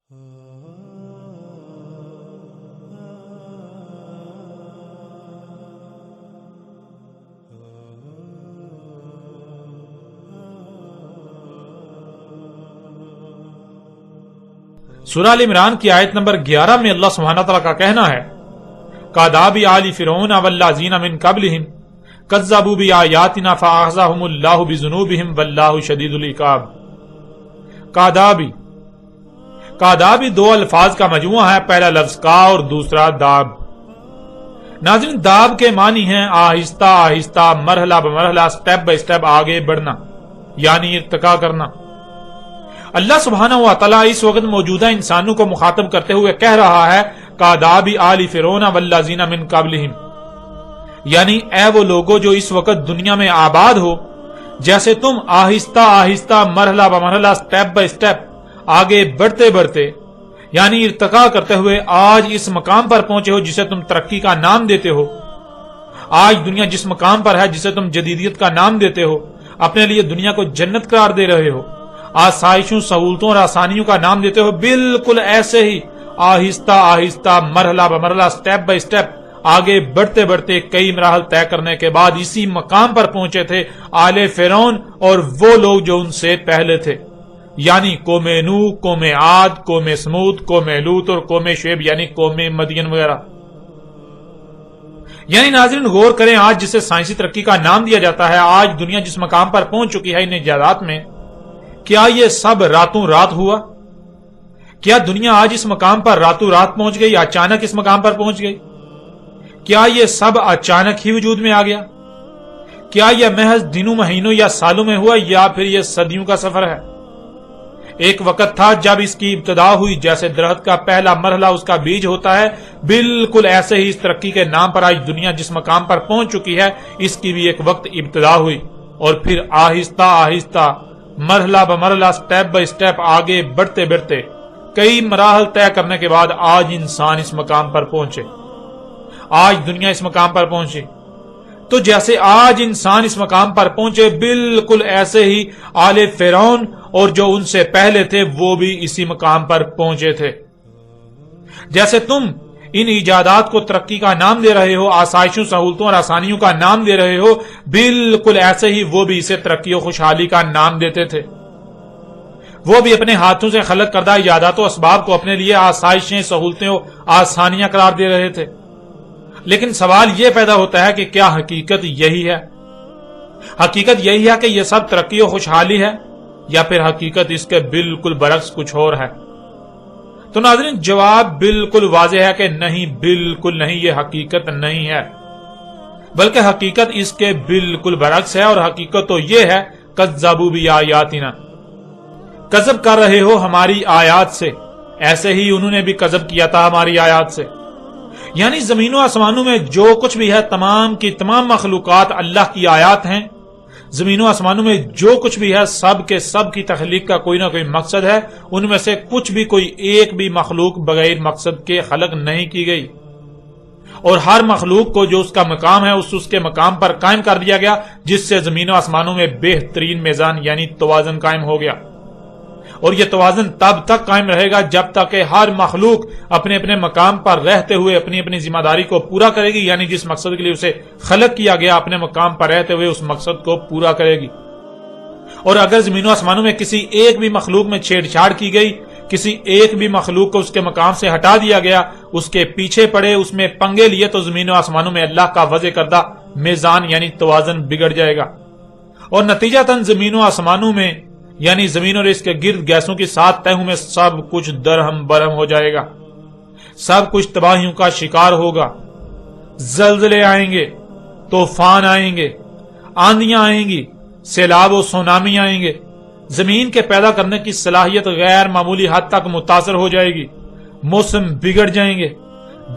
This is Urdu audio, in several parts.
سورہ ال عمران کی آیت نمبر 11 میں اللہ سبحانہ تعالیٰ کا کہنا ہے کاداب آل فرعون والذین من قبلہم کذبوا بآیاتنا فأخذہم اللہ بذنوبہم واللہ شدید العقاب۔ کادابی دو الفاظ کا مجموعہ ہے، پہلا لفظ کا اور دوسرا داب۔ ناظرین، داب کے معنی ہیں آہستہ آہستہ، مرحلہ بمرحلہ، سٹیپ بائی سٹیپ آگے بڑھنا، یعنی ارتقا کرنا۔ اللہ سبحانہ و تعالیٰ اس وقت موجودہ انسانوں کو مخاطب کرتے ہوئے کہہ رہا ہے کاداب آل فرعون والذین من قبلہم، یعنی اے وہ لوگوں جو اس وقت دنیا میں آباد ہو، جیسے تم آہستہ آہستہ، مرحلہ بمرحلہ، سٹیپ بائی سٹیپ آگے بڑھتے بڑھتے، یعنی ارتقا کرتے ہوئے آج اس مقام پر پہنچے ہو جسے تم ترقی کا نام دیتے ہو۔ آج دنیا جس مقام پر ہے جسے تم جدیدیت کا نام دیتے ہو، اپنے لیے دنیا کو جنت قرار دے رہے ہو، آسائشوں، سہولتوں اور آسانیوں کا نام دیتے ہو، بالکل ایسے ہی آہستہ آہستہ، مرحلہ بمرحلہ، سٹیپ بائی سٹیپ آگے بڑھتے بڑھتے کئی مراحل طے کرنے کے بعد اسی مقام پر پہنچے تھے آل فرعون اور وہ لوگ جو ان سے پہلے تھے، یعنی قوم نوح، قوم عاد، قوم سمود، قوم لوط اور قوم شعیب یعنی قوم مدین وغیرہ۔ یعنی ناظرین غور کریں، آج جسے سائنسی ترقی کا نام دیا جاتا ہے، آج دنیا جس مقام پر پہنچ چکی ہے ان ایجادات میں، کیا یہ سب راتوں رات ہوا؟ کیا دنیا آج اس مقام پر راتوں رات پہنچ گئی، اچانک اس مقام پر پہنچ گئی؟ کیا یہ سب اچانک ہی وجود میں آ گیا؟ کیا یہ محض دنوں، مہینوں یا سالوں میں ہوا، یا پھر یہ صدیوں کا سفر ہے؟ ایک وقت تھا جب اس کی ابتدا ہوئی، جیسے درخت کا پہلا مرحلہ اس کا بیج ہوتا ہے، بالکل ایسے ہی اس ترقی کے نام پر آج دنیا جس مقام پر پہنچ چکی ہے، اس کی بھی ایک وقت ابتدا ہوئی، اور پھر آہستہ آہستہ، مرحلہ بمرحلہ، سٹیپ بائی سٹیپ آگے بڑھتے بڑھتے کئی مراحل طے کرنے کے بعد آج انسان اس مقام پر پہنچے، آج دنیا اس مقام پر پہنچی۔ تو جیسے آج انسان اس مقام پر پہنچے، بالکل ایسے ہی آل فرعون اور جو ان سے پہلے تھے وہ بھی اسی مقام پر پہنچے تھے۔ جیسے تم ان ایجادات کو ترقی کا نام دے رہے ہو، آسائشوں، سہولتوں اور آسانیوں کا نام دے رہے ہو، بالکل ایسے ہی وہ بھی اسے ترقی و خوشحالی کا نام دیتے تھے۔ وہ بھی اپنے ہاتھوں سے خلق کردہ ایجادات و اسباب کو اپنے لیے آسائشیں، سہولتیں و آسانیاں قرار دے رہے تھے۔ لیکن سوال یہ پیدا ہوتا ہے کہ کیا حقیقت یہی ہے؟ حقیقت یہی ہے کہ یہ سب ترقی و خوشحالی ہے، یا پھر حقیقت اس کے بالکل برعکس کچھ اور ہے؟ تو ناظرین جواب بالکل واضح ہے کہ نہیں، بالکل نہیں، یہ حقیقت نہیں ہے، بلکہ حقیقت اس کے بالکل برعکس ہے، اور حقیقت تو یہ ہے کذبوا بآیاتنا، کذب کر رہے ہو ہماری آیات سے، ایسے ہی انہوں نے بھی کذب کیا تھا ہماری آیات سے۔ یعنی زمین و آسمانوں میں جو کچھ بھی ہے، تمام کی تمام مخلوقات اللہ کی آیات ہیں۔ زمین و آسمانوں میں جو کچھ بھی ہے، سب کے سب کی تخلیق کا کوئی نہ کوئی مقصد ہے، ان میں سے کچھ بھی، کوئی ایک بھی مخلوق بغیر مقصد کے خلق نہیں کی گئی، اور ہر مخلوق کو جو اس کا مقام ہے اس کے مقام پر قائم کر دیا گیا، جس سے زمین و آسمانوں میں بہترین میزان یعنی توازن قائم ہو گیا۔ اور یہ توازن تب تک قائم رہے گا جب تک کہ ہر مخلوق اپنے اپنے مقام پر رہتے ہوئے اپنی اپنی ذمہ داری کو پورا کرے گی، یعنی جس مقصد کے لیے اسے خلق کیا گیا اپنے مقام پر رہتے ہوئے اس مقصد کو پورا کرے گی۔ اور اگر زمین و آسمانوں میں کسی ایک بھی مخلوق میں چھیڑ چھاڑ کی گئی، کسی ایک بھی مخلوق کو اس کے مقام سے ہٹا دیا گیا، اس کے پیچھے پڑے، اس میں پنگے لیے، تو زمین و آسمانوں میں اللہ کا وضع کردہ میزان یعنی توازن بگڑ جائے گا، اور نتیجتاً زمین و آسمانوں میں یعنی زمین اور اس کے گرد گیسوں کی 7 تہوں میں سب کچھ درہم برہم ہو جائے گا، سب کچھ تباہیوں کا شکار ہوگا، زلزلے آئیں گے، طوفان آئیں گے، آندیاں آئیں گی، سیلاب و سونامی آئیں گے، زمین کے پیدا کرنے کی صلاحیت غیر معمولی حد تک متاثر ہو جائے گی، موسم بگڑ جائیں گے،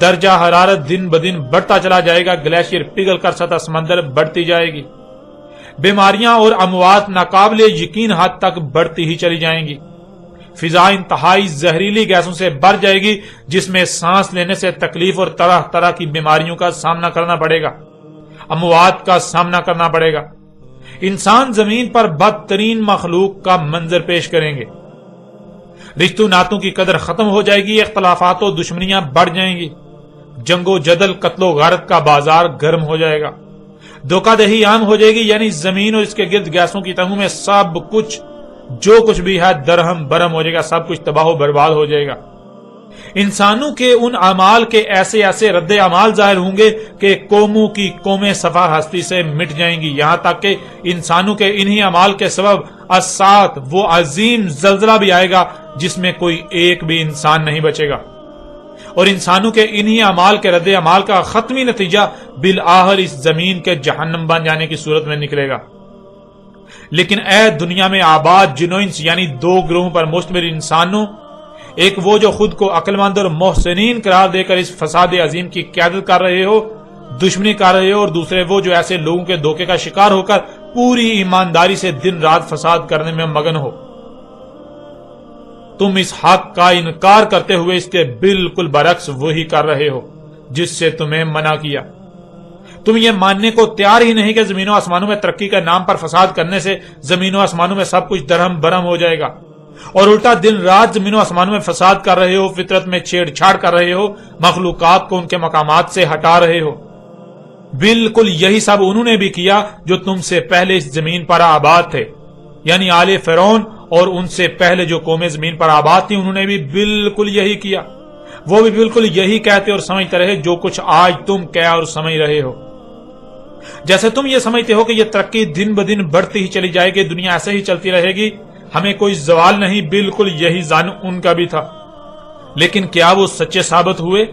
درجہ حرارت دن بدن بڑھتا چلا جائے گا، گلیشیئر پگھل کر سطح سمندر بڑھتی جائے گی، بیماریاں اور اموات ناقابل یقین حد تک بڑھتی ہی چلی جائیں گی، فضا انتہائی زہریلی گیسوں سے بھر جائے گی، جس میں سانس لینے سے تکلیف اور طرح طرح کی بیماریوں کا سامنا کرنا پڑے گا، اموات کا سامنا کرنا پڑے گا۔ انسان زمین پر بدترین مخلوق کا منظر پیش کریں گے۔ رشتوں ناتوں کی قدر ختم ہو جائے گی، اختلافات و دشمنیاں بڑھ جائیں گی، جنگ و جدل قتل و غارت کا بازار گرم ہو جائے گا، دھوکہ دہی عام ہو جائے گی، یعنی زمین اور اس کے گرد گیسوں کی تہوں میں سب کچھ جو کچھ بھی ہے درہم برہم ہو جائے گا، سب کچھ تباہ و برباد ہو جائے گا۔ انسانوں کے ان اعمال کے ایسے ایسے رد اعمال ظاہر ہوں گے کہ قوموں کی قومیں صفحہ ہستی سے مٹ جائیں گی، یہاں تک کہ انسانوں کے انہی اعمال کے سبب الساعۃ وہ عظیم زلزلہ بھی آئے گا جس میں کوئی ایک بھی انسان نہیں بچے گا، اور انسانوں کے انہی اعمال کے رد اعمال کا ختمی نتیجہ بالآخر اس زمین کے جہنم بن جانے کی صورت میں نکلے گا۔ لیکن اے دنیا میں آباد جن و انس یعنی دو گروہوں پر مشتمل انسانوں، ایک وہ جو خود کو عقل مند اور محسنین قرار دے کر اس فساد عظیم کی قیادت کر رہے ہو، دشمنی کر رہے ہو، اور دوسرے وہ جو ایسے لوگوں کے دھوکے کا شکار ہو کر پوری ایمانداری سے دن رات فساد کرنے میں مگن ہو۔ تم اس حق کا انکار کرتے ہوئے اس کے بالکل برعکس وہی کر رہے ہو جس سے تمہیں منع کیا۔ تم یہ ماننے کو تیار ہی نہیں کہ زمین و آسمانوں میں ترقی کے نام پر فساد کرنے سے زمین و آسمانوں میں سب کچھ درہم برہم ہو جائے گا، اور الٹا دن رات زمین و آسمانوں میں فساد کر رہے ہو، فطرت میں چھیڑ چھاڑ کر رہے ہو، مخلوقات کو ان کے مقامات سے ہٹا رہے ہو۔ بالکل یہی سب انہوں نے بھی کیا جو تم سے پہلے اس زمین پر آباد تھے، یعنی آل فرعون اور ان سے پہلے جو قومیں زمین پر آباد تھی انہوں نے بھی بالکل یہی کیا۔ وہ بھی بالکل یہی کہتے اور سمجھتے رہے جو کچھ آج تم کہہ اور سمجھ رہے ہو۔ جیسے تم یہ سمجھتے ہو کہ یہ ترقی دن بدن بڑھتی ہی چلی جائے گی، دنیا ایسے ہی چلتی رہے گی، ہمیں کوئی زوال نہیں، بالکل یہی ظن ان کا بھی تھا۔ لیکن کیا وہ سچے ثابت ہوئے؟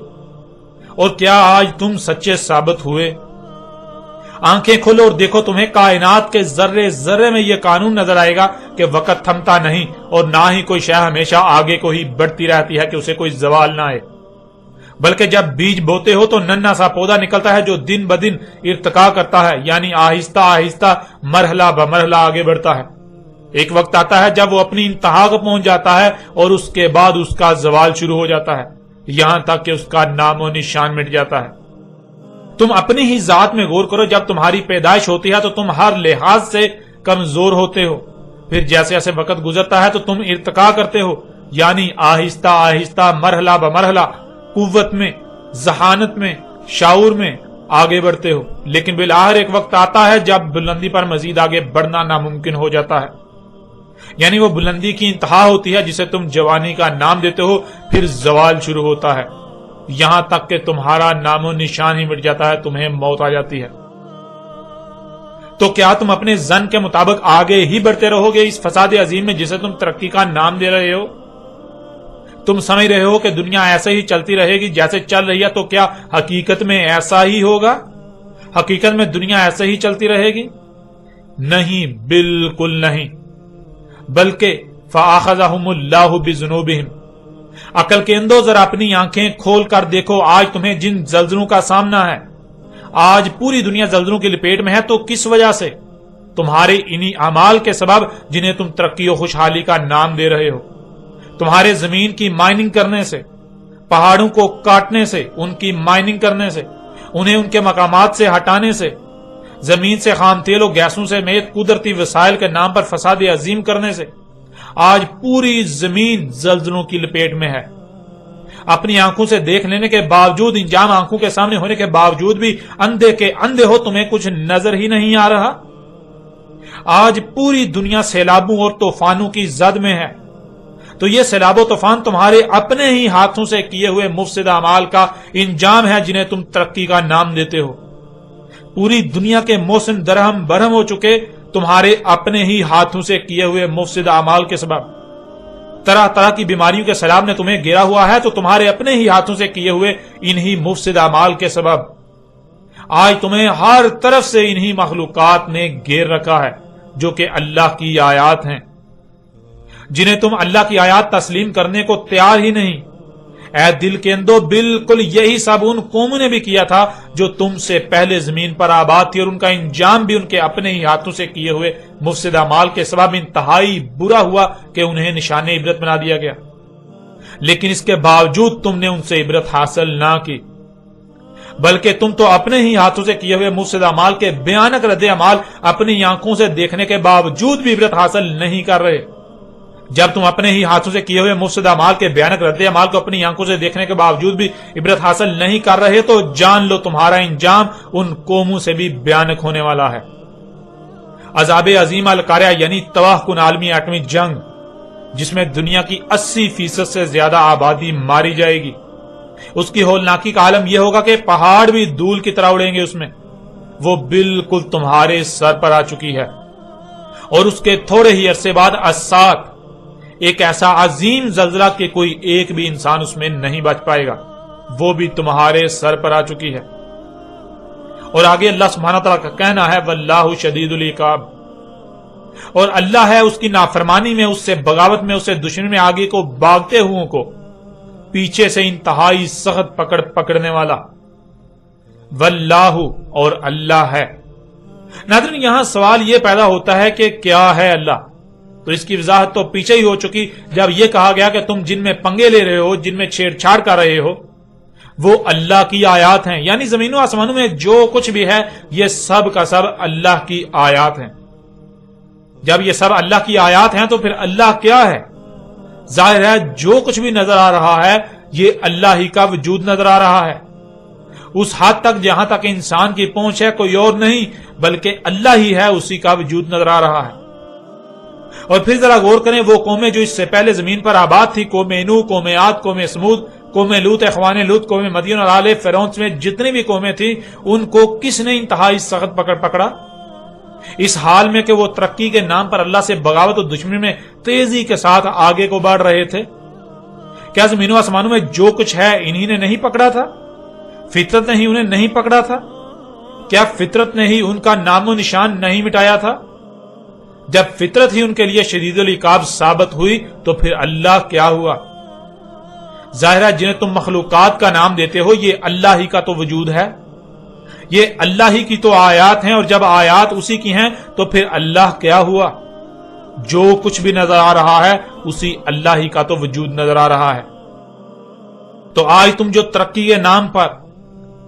اور کیا آج تم سچے ثابت ہوئے؟ آنکھیں کھولو اور دیکھو، تمہیں کائنات کے ذرے ذرے میں یہ قانون نظر آئے گا کہ وقت تھمتا نہیں، اور نہ ہی کوئی شے ہمیشہ آگے کو ہی بڑھتی رہتی ہے کہ اسے کوئی زوال نہ آئے، بلکہ جب بیج بوتے ہو تو ننھا سا پودا نکلتا ہے جو دن بدن ارتقا کرتا ہے، یعنی آہستہ آہستہ مرحلہ بمرحلہ آگے بڑھتا ہے۔ ایک وقت آتا ہے جب وہ اپنی انتہا کو پہنچ جاتا ہے اور اس کے بعد اس کا زوال شروع ہو جاتا ہے، یہاں تک کہ اس کا نام و نشان مٹ جاتا ہے۔ تم اپنی ہی ذات میں غور کرو، جب تمہاری پیدائش ہوتی ہے تو تم ہر لحاظ سے کمزور ہوتے ہو، پھر جیسے جیسے وقت گزرتا ہے تو تم ارتقا کرتے ہو، یعنی آہستہ آہستہ مرحلہ بمرحلہ قوت میں، ذہانت میں، شعور میں آگے بڑھتے ہو، لیکن بالآخر ایک وقت آتا ہے جب بلندی پر مزید آگے بڑھنا ناممکن ہو جاتا ہے، یعنی وہ بلندی کی انتہا ہوتی ہے جسے تم جوانی کا نام دیتے ہو، پھر زوال شروع ہوتا ہے، یہاں تک کہ تمہارا نام و نشان ہی مٹ جاتا ہے، تمہیں موت آ جاتی ہے۔ تو کیا تم اپنے ظن کے مطابق آگے ہی بڑھتے رہو گے اس فساد عظیم میں جسے تم ترقی کا نام دے رہے ہو؟ تم سمجھ رہے ہو کہ دنیا ایسے ہی چلتی رہے گی جیسے چل رہی ہے، تو کیا حقیقت میں ایسا ہی ہوگا؟ حقیقت میں دنیا ایسے ہی چلتی رہے گی؟ نہیں، بالکل نہیں، بلکہ فَأَخَذَهُمُ اللَّهُ بِذُنُوبِهِمْ۔ عقل کے اندو ذرا اپنی آنکھیں کھول کر دیکھو، آج تمہیں جن زلزلوں کا سامنا ہے، آج پوری دنیا زلزلوں کی لپیٹ میں ہے، تو کس وجہ سے؟ تمہارے انہی اعمال کے سبب جنہیں تم ترقی و خوشحالی کا نام دے رہے ہو، تمہارے زمین کی مائننگ کرنے سے، پہاڑوں کو کاٹنے سے، ان کی مائننگ کرنے سے، انہیں ان کے مقامات سے ہٹانے سے، زمین سے خام تیل و گیسوں سے سمیت قدرتی وسائل کے نام پر فساد عظیم کرنے سے آج پوری زمین زلزلوں کی لپیٹ میں ہے۔ اپنی آنکھوں سے دیکھ لینے کے باوجود، انجام آنکھوں کے سامنے ہونے کے باوجود بھی اندھے کے اندھے ہو، تمہیں کچھ نظر ہی نہیں آ رہا۔ آج پوری دنیا سیلابوں اور طوفانوں کی زد میں ہے، تو یہ سیلاب و طوفان تمہارے اپنے ہی ہاتھوں سے کیے ہوئے مفسد اعمال کا انجام ہے جنہیں تم ترقی کا نام دیتے ہو۔ پوری دنیا کے موسم درہم برہم ہو چکے تمہارے اپنے ہی ہاتھوں سے کیے ہوئے مفسد اعمال کے سبب۔ طرح طرح کی بیماریوں کے سیلاب نے تمہیں گھیرا ہوا ہے تو تمہارے اپنے ہی ہاتھوں سے کیے ہوئے انہی مفسد اعمال کے سبب۔ آج تمہیں ہر طرف سے انہی مخلوقات نے گھیر رکھا ہے جو کہ اللہ کی آیات ہیں، جنہیں تم اللہ کی آیات تسلیم کرنے کو تیار ہی نہیں۔ اے دل کے اندو، بالکل یہی سب ان قوموں نے بھی کیا تھا جو تم سے پہلے زمین پر آباد تھی، اور ان کا انجام بھی ان کے اپنے ہی ہاتھوں سے کیے ہوئے مفسد اعمال کے سبب انتہائی برا ہوا کہ انہیں نشان عبرت بنا دیا گیا۔ لیکن اس کے باوجود تم نے ان سے عبرت حاصل نہ کی، بلکہ تم تو اپنے ہی ہاتھوں سے کیے ہوئے مفسد اعمال کے بھیانک رد عمل اپنی آنکھوں سے دیکھنے کے باوجود بھی عبرت حاصل نہیں کر رہے۔ جب تم اپنے ہی ہاتھوں سے کیے ہوئے مفسد اعمال کے بھیانک رد عمال کو اپنی آنکھوں سے دیکھنے کے باوجود بھی عبرت حاصل نہیں کر رہے تو جان لو تمہارا انجام ان قوموں سے بھی بھیانک ہونے والا ہے۔ عذاب عظیم القاریہ یعنی تباہ کن عالمی ایٹمی جنگ، جس میں دنیا کی 80% سے زیادہ آبادی ماری جائے گی، اس کی ہولناکی کا عالم یہ ہوگا کہ پہاڑ بھی دھول کی طرح اڑیں گے اس میں، وہ بالکل تمہارے سر پر آ چکی ہے۔ اور اس کے تھوڑے ہی عرصے بعد الساعۃ، ایک ایسا عظیم زلزلہ کہ کوئی ایک بھی انسان اس میں نہیں بچ پائے گا، وہ بھی تمہارے سر پر آ چکی ہے۔ اور آگے اللہ سبحانہ تعالیٰ کا کہنا ہے واللہ شدید العقاب، اور اللہ ہے اس کی نافرمانی میں، اس سے بغاوت میں، اس سے دشمنی میں آگے کو بھاگتے ہوئے کو پیچھے سے انتہائی سخت پکڑ پکڑنے والا۔ واللہ، اور اللہ ہے۔ ناظرین، یہاں سوال یہ پیدا ہوتا ہے کہ کیا ہے اللہ؟ تو اس کی وضاحت تو پیچھے ہی ہو چکی جب یہ کہا گیا کہ تم جن میں پنگے لے رہے ہو، جن میں چھیڑ چھاڑ کر رہے ہو، وہ اللہ کی آیات ہیں، یعنی زمین و آسمانوں میں جو کچھ بھی ہے یہ سب کا سب اللہ کی آیات ہیں۔ جب یہ سب اللہ کی آیات ہیں تو پھر اللہ کیا ہے؟ ظاہر ہے جو کچھ بھی نظر آ رہا ہے یہ اللہ ہی کا وجود نظر آ رہا ہے، اس حد تک جہاں تک انسان کی پہنچ ہے، کوئی اور نہیں بلکہ اللہ ہی ہے، اسی کا وجود نظر آ رہا ہے۔ اور پھر ذرا غور کریں، وہ قومیں جو اس سے پہلے زمین پر آباد تھی، قوم نوح، قوم عاد، قوم سمود، قوم لوط، اخوان لوط، قوم مدین اور آل فرعون میں جتنی بھی قومیں تھیں، ان کو کس نے انتہائی سخت پکڑا؟ اس حال میں کہ وہ ترقی کے نام پر اللہ سے بغاوت اور دشمنی میں تیزی کے ساتھ آگے کو بڑھ رہے تھے۔ کیا زمین و آسمانوں میں جو کچھ ہے انہی نے نہیں پکڑا تھا؟ فطرت نے ہی انہیں نہیں پکڑا تھا؟ کیا فطرت نے ہی ان کا نام و نشان نہیں مٹایا تھا؟ جب فطرت ہی ان کے لیے شدید العقاب ثابت ہوئی تو پھر اللہ کیا ہوا؟ ظاہر ہے جنہیں تم مخلوقات کا نام دیتے ہو یہ اللہ ہی کا تو وجود ہے، یہ اللہ ہی کی تو آیات ہیں، اور جب آیات اسی کی ہیں تو پھر اللہ کیا ہوا؟ جو کچھ بھی نظر آ رہا ہے اسی اللہ ہی کا تو وجود نظر آ رہا ہے۔ تو آج تم جو ترقی کے نام پر،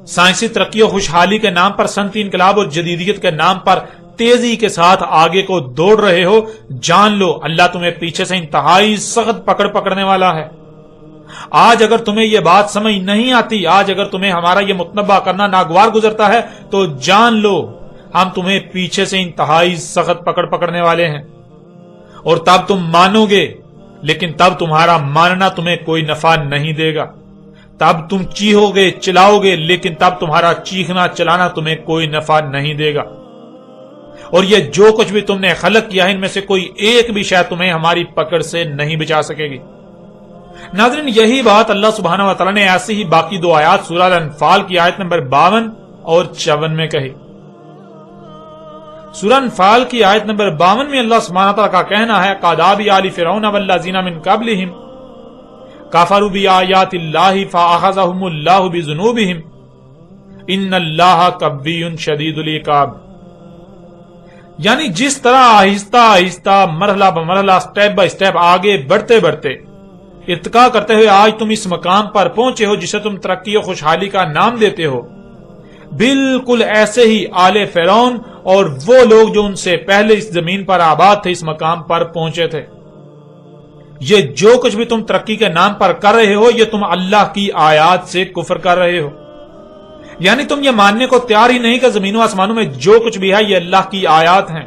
سائنسی ترقی اور خوشحالی کے نام پر، صنعتی انقلاب اور جدیدیت کے نام پر تیزی کے ساتھ آگے کو دوڑ رہے ہو، جان لو اللہ تمہیں پیچھے سے انتہائی سخت پکڑنے والا ہے۔ آج اگر تمہیں یہ بات سمجھ نہیں آتی، آج اگر تمہیں ہمارا یہ متنبہ کرنا ناگوار گزرتا ہے تو جان لو ہم تمہیں پیچھے سے انتہائی سخت پکڑنے والے ہیں، اور تب تم مانو گے، لیکن تب تمہارا ماننا تمہیں کوئی نفع نہیں دے گا، تب تم چیخو گے، چلاؤ گے، لیکن تب تمہارا چیخنا چلانا تمہیں کوئی نفع نہیں دے گا۔ اور یہ جو کچھ بھی تم نے خلق کیا ہے ان میں سے کوئی ایک بھی شاید تمہیں ہماری پکڑ سے نہیں بچا سکے گی۔ ناظرین، یہی بات اللہ سبحانہ و تعالیٰ نے ایسی ہی باقی دو آیات سورہ الانفال کی آیت نمبر 52 اور 54 میں کہی۔ سورہ انفال کی آیت نمبر 52 میں اللہ سبحانہ تعالیٰ کا کہنا ہے قَدَابِ آلِ فِرْعَوْنَ وَالَّذِينَ مِن قَبْلِهِمْ كَفَرُوا بِآيَاتِ اللَّهِ فَأَخَذَهُمُ اللَّهُ بِذُنُوبِهِمْ إِنَّ اللَّهَ قَوِّيٌّ شَدِيدُ الْعِقَابِ، یعنی جس طرح آہستہ آہستہ مرحلہ بمرحلہ سٹیپ بائی سٹیپ آگے بڑھتے بڑھتے ارتقا کرتے ہوئے آج تم اس مقام پر پہنچے ہو جسے تم ترقی و خوشحالی کا نام دیتے ہو، بالکل ایسے ہی آل فرعون اور وہ لوگ جو ان سے پہلے اس زمین پر آباد تھے اس مقام پر پہنچے تھے۔ یہ جو کچھ بھی تم ترقی کے نام پر کر رہے ہو یہ تم اللہ کی آیات سے کفر کر رہے ہو، یعنی تم یہ ماننے کو تیار ہی نہیں کہ زمین و آسمانوں میں جو کچھ بھی ہے یہ اللہ کی آیات ہیں۔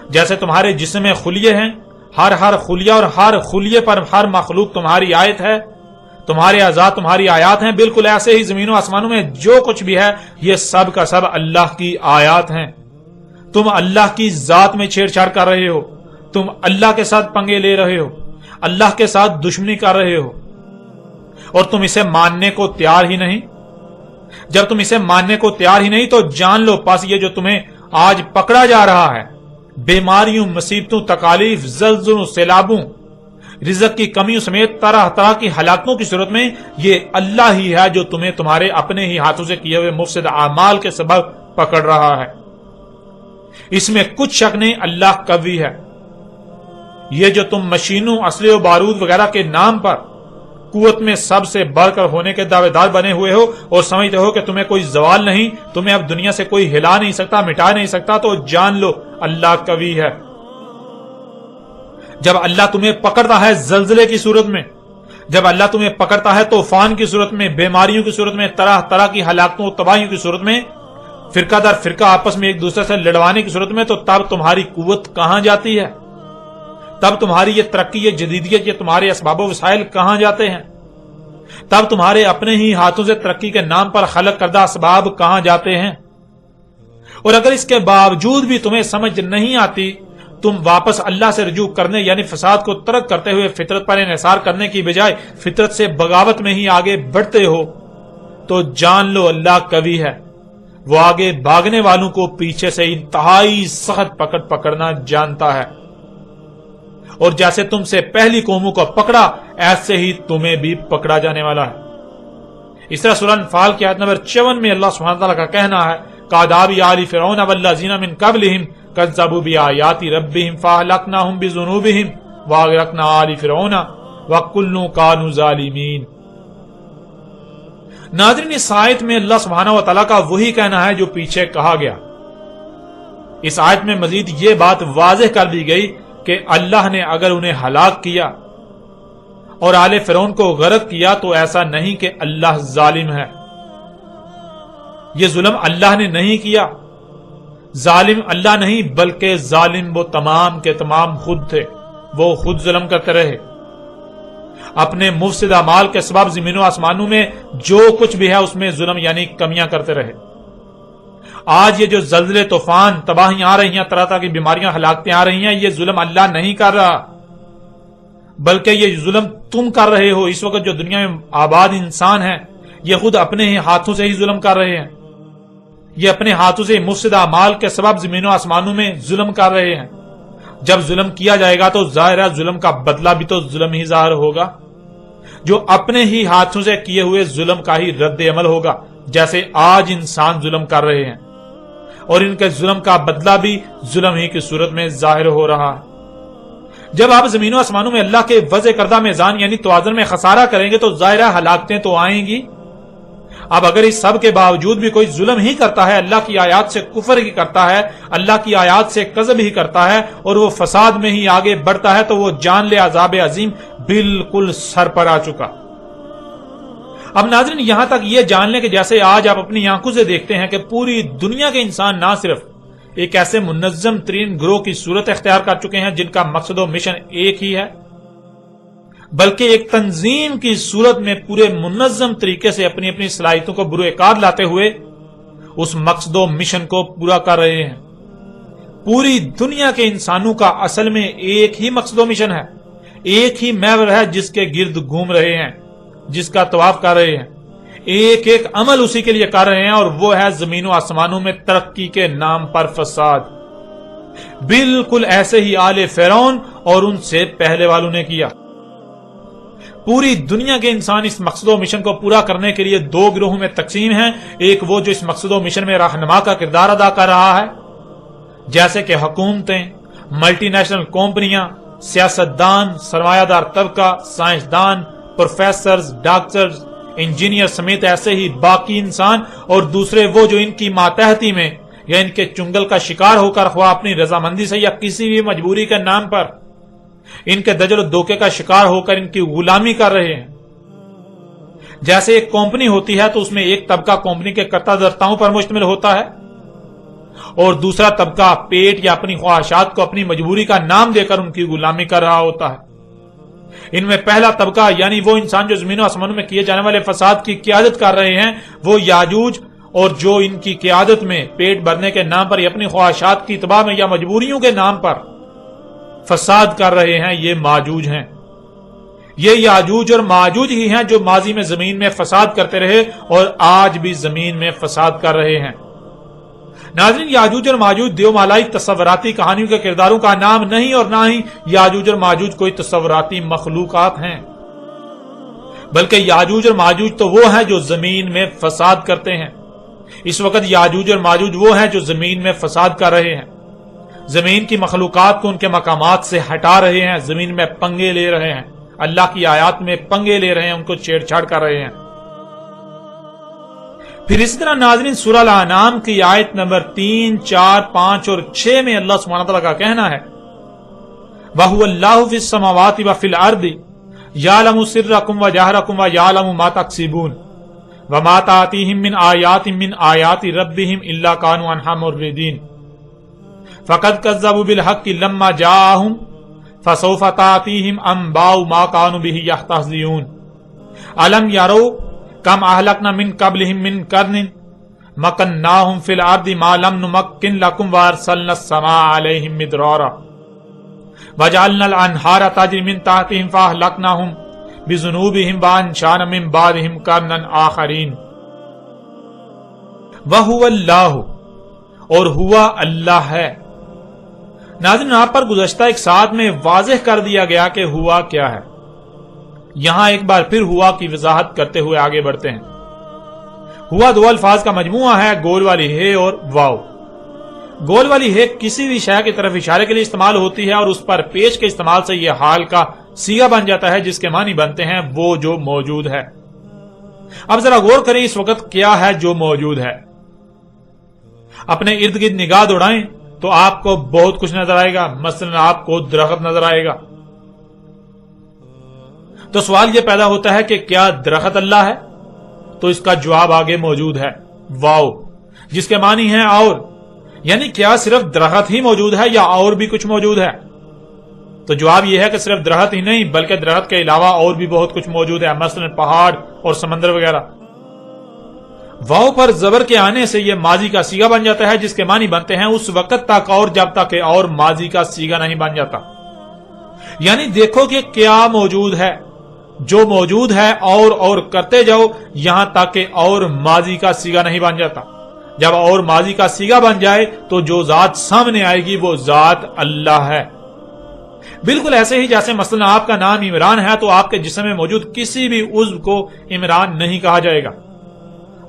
جیسے تمہارے جسم میں خلیے ہیں، ہر خلیہ اور ہر خلیے پر ہر مخلوق تمہاری آیت ہے، تمہارے اعضاء تمہاری آیات ہیں، بالکل ایسے ہی زمین و آسمانوں میں جو کچھ بھی ہے یہ سب کا سب اللہ کی آیات ہیں۔ تم اللہ کی ذات میں چھیڑ چھاڑ کر رہے ہو، تم اللہ کے ساتھ پنگے لے رہے ہو، اللہ کے ساتھ دشمنی کر رہے ہو، اور تم اسے ماننے کو تیار ہی نہیں۔ جب تم اسے ماننے کو تیار ہی نہیں تو جان لو پس یہ جو تمہیں آج پکڑا جا رہا ہے، بیماریوں، مصیبتوں، تکالیف، زلزلوں، سیلابوں، رزق کی کمیوں سمیت طرح طرح کی ہلاکتوں کی صورت میں یہ اللہ ہی ہے جو تمہیں تمہارے اپنے ہی ہاتھوں سے کیے ہوئے مفسد اعمال کے سبب پکڑ رہا ہے۔ اس میں کچھ شک نہیں، اللہ قوی ہے۔ یہ جو تم مشینوں، اسلحے و بارود وغیرہ کے نام پر قوت میں سب سے بڑھ کر ہونے کے دعوے دار بنے ہوئے ہو اور سمجھتے ہو کہ تمہیں کوئی زوال نہیں، تمہیں اب دنیا سے کوئی ہلا نہیں سکتا، مٹا نہیں سکتا، تو جان لو اللہ قوی ہے۔ جب اللہ تمہیں پکڑتا ہے زلزلے کی صورت میں، جب اللہ تمہیں پکڑتا ہے طوفان کی صورت میں، بیماریوں کی صورت میں، طرح طرح کی ہلاکتوں تباہیوں کی صورت میں، فرقہ در فرقہ آپس میں ایک دوسرے سے لڑوانے کی صورت میں، تو تب تمہاری قوت کہاں جاتی ہے؟ تب تمہاری یہ ترقی، یہ جدیدیت، یہ تمہارے اسباب و وسائل کہاں جاتے ہیں؟ تب تمہارے اپنے ہی ہاتھوں سے ترقی کے نام پر خلق کردہ اسباب کہاں جاتے ہیں؟ اور اگر اس کے باوجود بھی تمہیں سمجھ نہیں آتی، تم واپس اللہ سے رجوع کرنے یعنی فساد کو ترک کرتے ہوئے فطرت پر انحصار کرنے کی بجائے فطرت سے بغاوت میں ہی آگے بڑھتے ہو، تو جان لو اللہ قوی ہے، وہ آگے بھاگنے والوں کو پیچھے سے انتہائی سخت پکڑنا جانتا ہے، اور جیسے تم سے پہلی قوموں کو پکڑا ایسے ہی تمہیں بھی پکڑا جانے والا ہے۔ اس طرح سورہ انفال کی آیت نمبر 54 میں اللہ سبحانہ تعالیٰ کا کہنا ہے کَعَدَابِ آلِ فِرْعَوْنَ وَالَّذِينَ مِن قَبْلِهِمْ كَذَّبُوا بِآيَاتِ رَبِّهِمْ فَأَهْلَكْنَاهُمْ بِذُنُوبِهِمْ وَأَغْرَقْنَا آلِ فِرْعَوْنَ وَكُلٌّ كَانُوا ظَالِمِينَ۔ ناظرین، اس آیت میں اللہ سبحانہ وتعالیٰ کا وہی کہنا ہے جو پیچھے کہا گیا۔ اس آیت میں مزید یہ بات واضح کر دی گئی کہ اللہ نے اگر انہیں ہلاک کیا اور آل فرعون کو غرق کیا تو ایسا نہیں کہ اللہ ظالم ہے، یہ ظلم اللہ نے نہیں کیا، ظالم اللہ نہیں بلکہ ظالم وہ تمام کے تمام خود تھے، وہ خود ظلم کرتے رہے، اپنے مفسد اعمال کے سبب زمین و آسمانوں میں جو کچھ بھی ہے اس میں ظلم یعنی کمیاں کرتے رہے۔ آج یہ جو زلزلے، طوفان، تباہیاں آ رہی ہیں، طرح طرح کی بیماریاں، ہلاکتیں آ رہی ہیں، یہ ظلم اللہ نہیں کر رہا بلکہ یہ ظلم تم کر رہے ہو۔ اس وقت جو دنیا میں آباد انسان ہیں یہ خود اپنے ہی ہاتھوں سے ہی ظلم کر رہے ہیں، یہ اپنے ہاتھوں سے مفسدہ اعمال کے سبب زمین و آسمانوں میں ظلم کر رہے ہیں۔ جب ظلم کیا جائے گا تو ظاہر ہے ظلم کا بدلہ بھی تو ظلم ہی ظاہر ہوگا، جو اپنے ہی ہاتھوں سے کیے ہوئے ظلم کا ہی رد عمل ہوگا، جیسے آج انسان ظلم کر رہے ہیں، اور ان کے ظلم کا بدلہ بھی ظلم ہی کی صورت میں ظاہر ہو رہا ہے۔ جب آپ زمین و آسمانوں میں اللہ کے وضع کردہ میزان یعنی توازن میں خسارہ کریں گے تو ظاہرہ ہلاکتیں تو آئیں گی۔ اب اگر اس سب کے باوجود بھی کوئی ظلم ہی کرتا ہے، اللہ کی آیات سے کفر ہی کرتا ہے، اللہ کی آیات سے کذب ہی کرتا ہے، اور وہ فساد میں ہی آگے بڑھتا ہے، تو وہ جان لے عذاب عظیم بالکل سر پر آ چکا۔ اب ناظرین، یہاں تک یہ جان لیں کہ جیسے آج آپ اپنی آنکھوں سے دیکھتے ہیں کہ پوری دنیا کے انسان نہ صرف ایک ایسے منظم ترین گروہ کی صورت اختیار کر چکے ہیں جن کا مقصد و مشن ایک ہی ہے، بلکہ ایک تنظیم کی صورت میں پورے منظم طریقے سے اپنی اپنی صلاحیتوں کو بروئے کار لاتے ہوئے اس مقصد و مشن کو پورا کر رہے ہیں۔ پوری دنیا کے انسانوں کا اصل میں ایک ہی مقصد و مشن ہے، ایک ہی محور ہے جس کے گرد گھوم رہے ہیں، جس کا طواف کر رہے ہیں، ایک ایک عمل اسی کے لیے کر رہے ہیں، اور وہ ہے زمین و آسمانوں میں ترقی کے نام پر فساد۔ بالکل ایسے ہی آل فرعون اور ان سے پہلے والوں نے کیا۔ پوری دنیا کے انسان اس مقصد و مشن کو پورا کرنے کے لیے دو گروہوں میں تقسیم ہیں، ایک وہ جو اس مقصد و مشن میں رہنما کا کردار ادا کر رہا ہے، جیسے کہ حکومتیں، ملٹی نیشنل کمپنیاں، سیاستدان، سرمایہ دار طبقہ، سائنسدان، پروفیسرز، ڈاکٹرز، انجینئر سمیت ایسے ہی باقی انسان، اور دوسرے وہ جو ان کی ماتحتی میں یا ان کے چنگل کا شکار ہو کر خواہ اپنی رضامندی سے یا کسی بھی مجبوری کے نام پر ان کے دجل و دھوکے کا شکار ہو کر ان کی غلامی کر رہے ہیں۔ جیسے ایک کمپنی ہوتی ہے تو اس میں ایک طبقہ کمپنی کے کرتا دھرتاؤں پر مشتمل ہوتا ہے، اور دوسرا طبقہ پیٹ یا اپنی خواہشات کو اپنی مجبوری کا نام دے کر ان کی غلامی کر رہا ہوتا ہے۔ ان میں پہلا طبقہ یعنی وہ انسان جو زمین و آسمانوں میں کیے جانے والے فساد کی قیادت کر رہے ہیں، وہ یاجوج، اور جو ان کی قیادت میں پیٹ بھرنے کے نام پر یا اپنی خواہشات کی اتباع میں یا مجبوریوں کے نام پر فساد کر رہے ہیں، یہ ماجوج ہیں۔ یہ یاجوج اور ماجوج ہی ہیں جو ماضی میں زمین میں فساد کرتے رہے اور آج بھی زمین میں فساد کر رہے ہیں۔ ناظرین، یاجوج اور ماجوج دیومالائی تصوراتی کہانیوں کے کرداروں کا نام نہیں، اور نہ ہی یاجوج اور ماجوج کوئی تصوراتی مخلوقات ہیں، بلکہ یاجوج اور ماجوج تو وہ ہیں جو زمین میں فساد کرتے ہیں۔ اس وقت یاجوج اور ماجوج وہ ہیں جو زمین میں فساد کر رہے ہیں، زمین کی مخلوقات کو ان کے مقامات سے ہٹا رہے ہیں، زمین میں پنگے لے رہے ہیں، اللہ کی آیات میں پنگے لے رہے ہیں، ان کو چھیڑ چھاڑ کر رہے ہیں۔ پھر اسی طرح ناظرین، سورہ الانعام کی آیت نمبر 3، 4، 5 اور 6 میں اللہ سبحانہ تعالیٰ کا کہنا ہے وَهُوَ اللَّهُ فِي السَّمَاوَاتِ وَفِي الْأَرْضِ يَعْلَمُ سِرَّكُمْ وَجَهْرَكُمْ وَيَعْلَمُ مَا تَكْسِبُونَ وَمَا تَأْتِيهِم مِّنْ آيَاتٍ مِّنْ آيَاتِ رَبِّهِمْ إِلَّا كَانُوا عَنْهَا مُعْرِضِينَ فَقَدْ كَذَّبُوا بِالْحَقِّ لَمَّا جَاءَهُمْ فَسَوْفَ تَأْتِيهِمْ أَنبَاءُ مَا كَانُوا بِهِ يَسْتَهْزِئُونَ أَلَمْ يَرَوْا كَمْ أَهْلَكْنَا مِنْ قَبْلِهِمْ مِنْ قَرْنٍ مَكَّنَّاهُمْ فِي الْأَرْضِ مَا لَمْ نُمَكِّنْ لَكُمْ وَأَرْسَلْنَا السَّمَاءَ عَلَيْهِمْ مِدْرَارًا وَجَعَلْنَا الْأَنْهَارَ تَجْرِي مِنْ تَحْتِهِمْ فَأَهْلَكْنَاهُمْ بِذُنُوبِهِمْ وَأَنشَأْنَا مِنْ بَعْدِهِمْ قَرْنًا آخَرِينَ وَهُوَ اللَّهُ اور ہوا اللہ ہے۔ ناظرین، آپ پر گزشتہ ایک ساتھ میں واضح کر دیا گیا کہ ہوا کیا ہے۔ یہاں ایک بار پھر ہوا کی وضاحت کرتے ہوئے آگے بڑھتے ہیں۔ ہوا دو الفاظ کا مجموعہ ہے، گول والی ہے اور واو۔ گول والی ہے کسی بھی شے کی طرف اشارے کے لیے استعمال ہوتی ہے اور اس پر پیش کے استعمال سے یہ حال کا صیغہ بن جاتا ہے جس کے معنی بنتے ہیں وہ جو موجود ہے۔ اب ذرا غور کریں اس وقت کیا ہے جو موجود ہے۔ اپنے ارد گرد نگاہ دوڑائیں تو آپ کو بہت کچھ نظر آئے گا، مثلا آپ کو درخت نظر آئے گا۔ تو سوال یہ پیدا ہوتا ہے کہ کیا درخت اللہ ہے؟ تو اس کا جواب آگے موجود ہے، واو، جس کے معنی ہے اور، یعنی کیا صرف درخت ہی موجود ہے یا اور بھی کچھ موجود ہے؟ تو جواب یہ ہے کہ صرف درخت ہی نہیں بلکہ درخت کے علاوہ اور بھی بہت کچھ موجود ہے، مثلا پہاڑ اور سمندر وغیرہ۔ واو پر زبر کے آنے سے یہ ماضی کا صیغہ بن جاتا ہے جس کے معنی بنتے ہیں اس وقت تک اور جب تک کہ اور ماضی کا صیغہ نہیں بن جاتا۔ یعنی دیکھو کہ کیا موجود ہے، جو موجود ہے اور کرتے جاؤ یہاں تک کہ اور ماضی کا صیغہ نہیں بن جاتا۔ جب اور ماضی کا صیغہ بن جائے تو جو ذات سامنے آئے گی وہ ذات اللہ ہے۔ بالکل ایسے ہی جیسے مثلا آپ کا نام عمران ہے تو آپ کے جسم میں موجود کسی بھی عضو کو عمران نہیں کہا جائے گا۔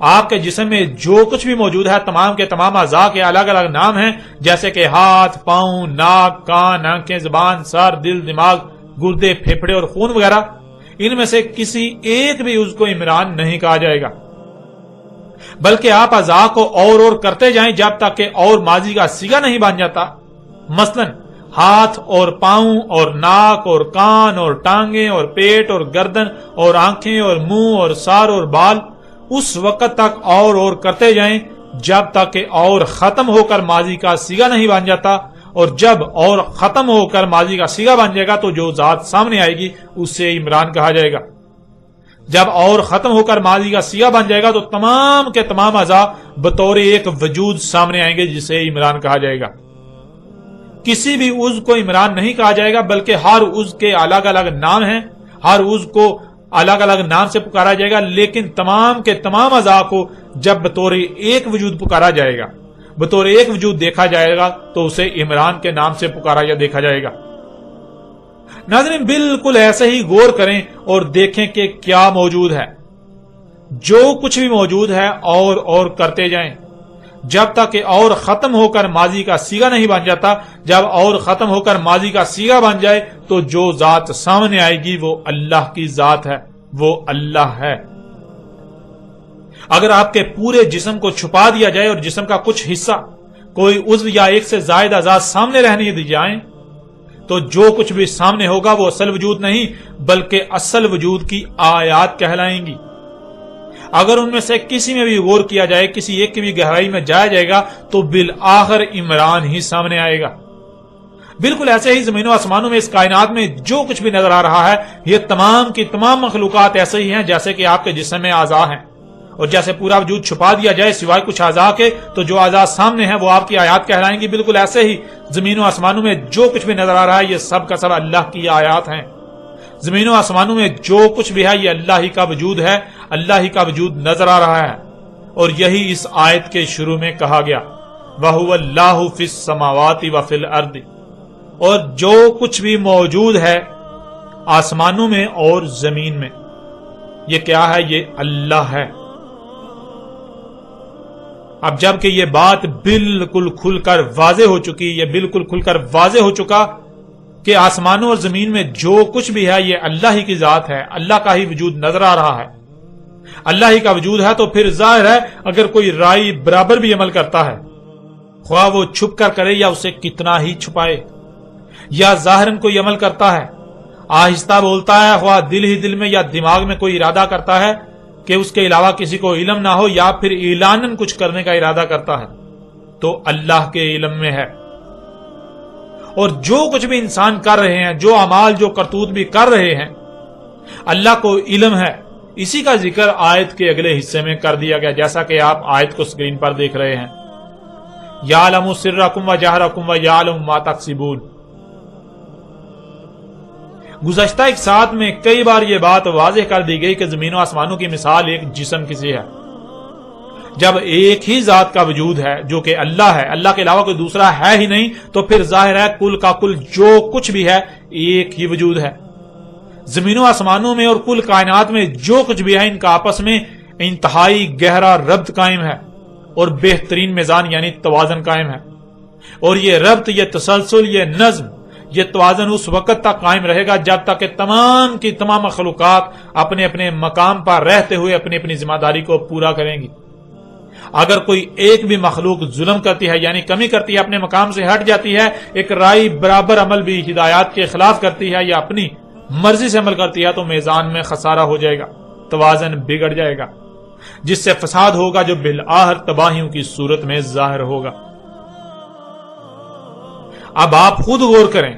آپ کے جسم میں جو کچھ بھی موجود ہے تمام کے تمام اعضاء کے الگ الگ نام ہیں، جیسے کہ ہاتھ، پاؤں، ناک، کان، آنکھیں، زبان، سر، دل، دماغ، گردے، پھیپھڑے اور خون وغیرہ۔ ان میں سے کسی ایک بھی عضو کو عمران نہیں کہا جائے گا، بلکہ آپ اعضاء کو اور کرتے جائیں جب تک کہ اور ماضی کا صیغہ نہیں بن جاتا۔ مثلا ہاتھ اور پاؤں اور ناک اور کان اور ٹانگیں اور پیٹ اور گردن اور آنکھیں اور منہ اور سر اور بال اس وقت تک اور کرتے جائیں جب تک کہ اور ختم ہو کر ماضی کا صیغہ نہیں بن جاتا، اور جب اور ختم ہو کر ماضی کا صیغہ بن جائے گا تو جو ذات سامنے آئے گی اسے عمران کہا جائے گا۔ جب اور ختم ہو کر ماضی کا صیغہ بن جائے گا تو تمام کے تمام اعضاء بطور ایک وجود سامنے آئیں گے جسے عمران کہا جائے گا۔ کسی بھی عضو کو عمران نہیں کہا جائے گا بلکہ ہر عضو کے الگ الگ نام ہیں، ہر عضو کو الگ الگ نام سے پکارا جائے گا، لیکن تمام کے تمام اعضاء کو جب بطور ایک وجود پکارا جائے گا، بطور ایک وجود دیکھا جائے گا تو اسے عمران کے نام سے پکارا یا دیکھا جائے گا۔ ناظرین، بالکل ایسے ہی غور کریں اور دیکھیں کہ کیا موجود ہے۔ جو کچھ بھی موجود ہے اور کرتے جائیں جب تک کہ اور ختم ہو کر ماضی کا صیغہ نہیں بن جاتا۔ جب اور ختم ہو کر ماضی کا صیغہ بن جائے تو جو ذات سامنے آئے گی وہ اللہ کی ذات ہے، وہ اللہ ہے۔ اگر آپ کے پورے جسم کو چھپا دیا جائے اور جسم کا کچھ حصہ، کوئی عضو یا ایک سے زائد اعضاء سامنے رہنے دی جائیں تو جو کچھ بھی سامنے ہوگا وہ اصل وجود نہیں بلکہ اصل وجود کی آیات کہلائیں گی۔ اگر ان میں سے کسی میں بھی غور کیا جائے، کسی ایک کی بھی گہرائی میں جایا جائے گا تو بالآخر عمران ہی سامنے آئے گا۔ بالکل ایسے ہی زمین و آسمانوں میں، اس کائنات میں جو کچھ بھی نظر آ رہا ہے یہ تمام کی تمام مخلوقات ایسے ہی ہیں جیسے کہ آپ کے جسم میں اعضاء ہیں، اور جیسے پورا وجود چھپا دیا جائے سوائے کچھ اعضاء کے تو جو اعضاء سامنے ہیں وہ آپ کی آیات کہلائیں گی۔ بالکل ایسے ہی زمین و آسمانوں میں جو کچھ بھی نظر آ رہا ہے یہ سب کا سب اللہ کی آیات ہیں۔ زمین و آسمانوں میں جو کچھ بھی ہے یہ اللہ ہی کا وجود ہے، اللہ ہی کا وجود نظر آ رہا ہے، اور یہی اس آیت کے شروع میں کہا گیا وَهُوَ اللَّهُ فِي السَّمَاوَاتِ وَفِي الْأَرْضِ، اور جو کچھ بھی موجود ہے آسمانوں میں اور زمین میں یہ کیا ہے؟ یہ اللہ ہے۔ اب جب کہ یہ بات بالکل کھل کر واضح ہو چکی، یہ بالکل کھل کر واضح ہو چکا کہ آسمانوں اور زمین میں جو کچھ بھی ہے یہ اللہ ہی کی ذات ہے، اللہ کا ہی وجود نظر آ رہا ہے، اللہ ہی کا وجود ہے، تو پھر ظاہر ہے اگر کوئی رائی برابر بھی عمل کرتا ہے، خواہ وہ چھپ کر کرے یا اسے کتنا ہی چھپائے، یا ظاہراً کوئی عمل کرتا ہے، آہستہ بولتا ہے، خواہ دل ہی دل میں یا دماغ میں کوئی ارادہ کرتا ہے کہ اس کے علاوہ کسی کو علم نہ ہو، یا پھر اعلاناً کچھ کرنے کا ارادہ کرتا ہے، تو اللہ کے علم میں ہے۔ اور جو کچھ بھی انسان کر رہے ہیں، جو اعمال جو کرتوت بھی کر رہے ہیں، اللہ کو علم ہے۔ اسی کا ذکر آیت کے اگلے حصے میں کر دیا گیا، جیسا کہ آپ آیت کو سکرین پر دیکھ رہے ہیں، یعلم سرکم و جہرکم و یعلم ما تکسبون۔ گزشتہ ایک ساتھ میں کئی بار یہ بات واضح کر دی گئی کہ زمین و آسمانوں کی مثال ایک جسم کی سی ہے۔ جب ایک ہی ذات کا وجود ہے جو کہ اللہ ہے، اللہ کے علاوہ کوئی دوسرا ہے ہی نہیں، تو پھر ظاہر ہے کل کا کل جو کچھ بھی ہے ایک ہی وجود ہے۔ زمین و آسمانوں میں اور کل کائنات میں جو کچھ بھی ہے، ان کا آپس میں انتہائی گہرا ربط قائم ہے اور بہترین میزان یعنی توازن قائم ہے۔ اور یہ ربط، یہ تسلسل، یہ نظم، یہ توازن اس وقت تک قائم رہے گا جب تک کہ تمام کی تمام مخلوقات اپنے اپنے مقام پر رہتے ہوئے اپنی اپنی ذمہ داری کو پورا کریں گی۔ اگر کوئی ایک بھی مخلوق ظلم کرتی ہے، یعنی کمی کرتی ہے، اپنے مقام سے ہٹ جاتی ہے، ایک رائی برابر عمل بھی ہدایات کے خلاف کرتی ہے یا اپنی مرضی سے عمل کرتی ہے، تو میزان میں خسارہ ہو جائے گا، توازن بگڑ جائے گا، جس سے فساد ہوگا جو بالآخر تباہیوں کی صورت میں ظاہر ہوگا۔ اب آپ خود غور کریں،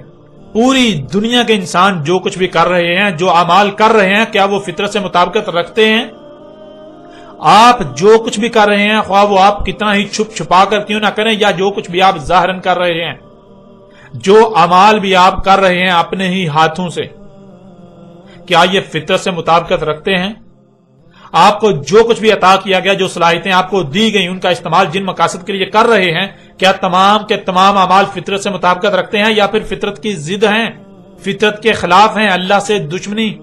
پوری دنیا کے انسان جو کچھ بھی کر رہے ہیں، جو اعمال کر رہے ہیں، کیا وہ فطرت سے مطابقت رکھتے ہیں؟ آپ جو کچھ بھی کر رہے ہیں، خواہ وہ آپ کتنا ہی چھپ چھپا کر کیوں نہ کریں، یا جو کچھ بھی آپ ظاہراً کر رہے ہیں، جو اعمال بھی آپ کر رہے ہیں اپنے ہی ہاتھوں سے، کیا یہ فطرت سے مطابقت رکھتے ہیں؟ آپ کو جو کچھ بھی عطا کیا گیا، جو صلاحیتیں آپ کو دی گئی، ان کا استعمال جن مقاصد کے لیے کر رہے ہیں، کیا تمام کے تمام اعمال فطرت سے مطابقت رکھتے ہیں یا پھر فطرت کی ضد ہیں، فطرت کے خلاف ہیں، اللہ سے دشمنی؟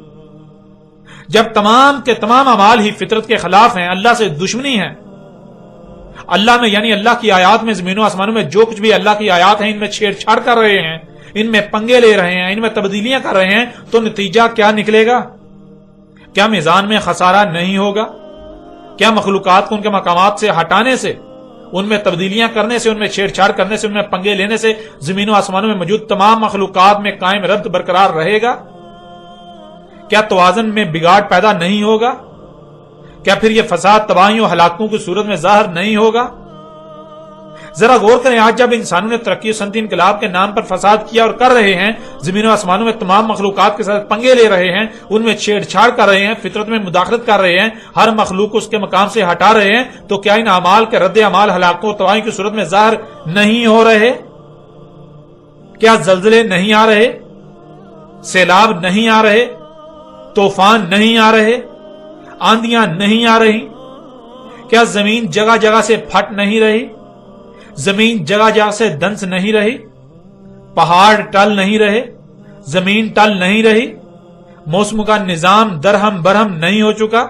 جب تمام کے تمام اعمال ہی فطرت کے خلاف ہیں، اللہ سے دشمنی ہے، اللہ میں یعنی اللہ کی آیات میں، زمین و آسمانوں میں جو کچھ بھی اللہ کی آیات ہیں، ان میں چھیڑ چھاڑ کر رہے ہیں، ان میں پنگے لے رہے ہیں، ان میں تبدیلیاں کر رہے ہیں، تو نتیجہ کیا نکلے گا؟ کیا میزان میں خسارہ نہیں ہوگا؟ کیا مخلوقات کو ان کے مقامات سے ہٹانے سے، ان میں تبدیلیاں کرنے سے، ان میں چھیڑ چھاڑ کرنے سے، ان میں پنگے لینے سے زمین و آسمانوں میں موجود تمام مخلوقات میں قائم ربط برقرار رہے گا؟ کیا توازن میں بگاڑ پیدا نہیں ہوگا؟ کیا پھر یہ فساد تباہیوں ہلاکتوں کی صورت میں ظاہر نہیں ہوگا؟ ذرا غور کریں، آج جب انسانوں نے ترقی و صنعتی انقلاب کے نام پر فساد کیا اور کر رہے ہیں، زمین و آسمانوں میں تمام مخلوقات کے ساتھ پنگے لے رہے ہیں، ان میں چھیڑ چھاڑ کر رہے ہیں، فطرت میں مداخلت کر رہے ہیں، ہر مخلوق کو اس کے مقام سے ہٹا رہے ہیں، تو کیا ان اعمال کے رد اعمال ہلاکتوں اور تباہی کی صورت میں ظاہر نہیں ہو رہے؟ کیا زلزلے نہیں آ رہے؟ سیلاب نہیں آ رہے؟ طوفان نہیں آ رہے؟ آندیاں نہیں آ رہی؟ کیا زمین جگہ جگہ سے پھٹ نہیں رہی؟ زمین جگہ جگہ سے دنس نہیں رہی؟ پہاڑ ٹل نہیں رہے؟ زمین ٹل نہیں رہی؟ موسم کا نظام درہم برہم نہیں ہو چکا؟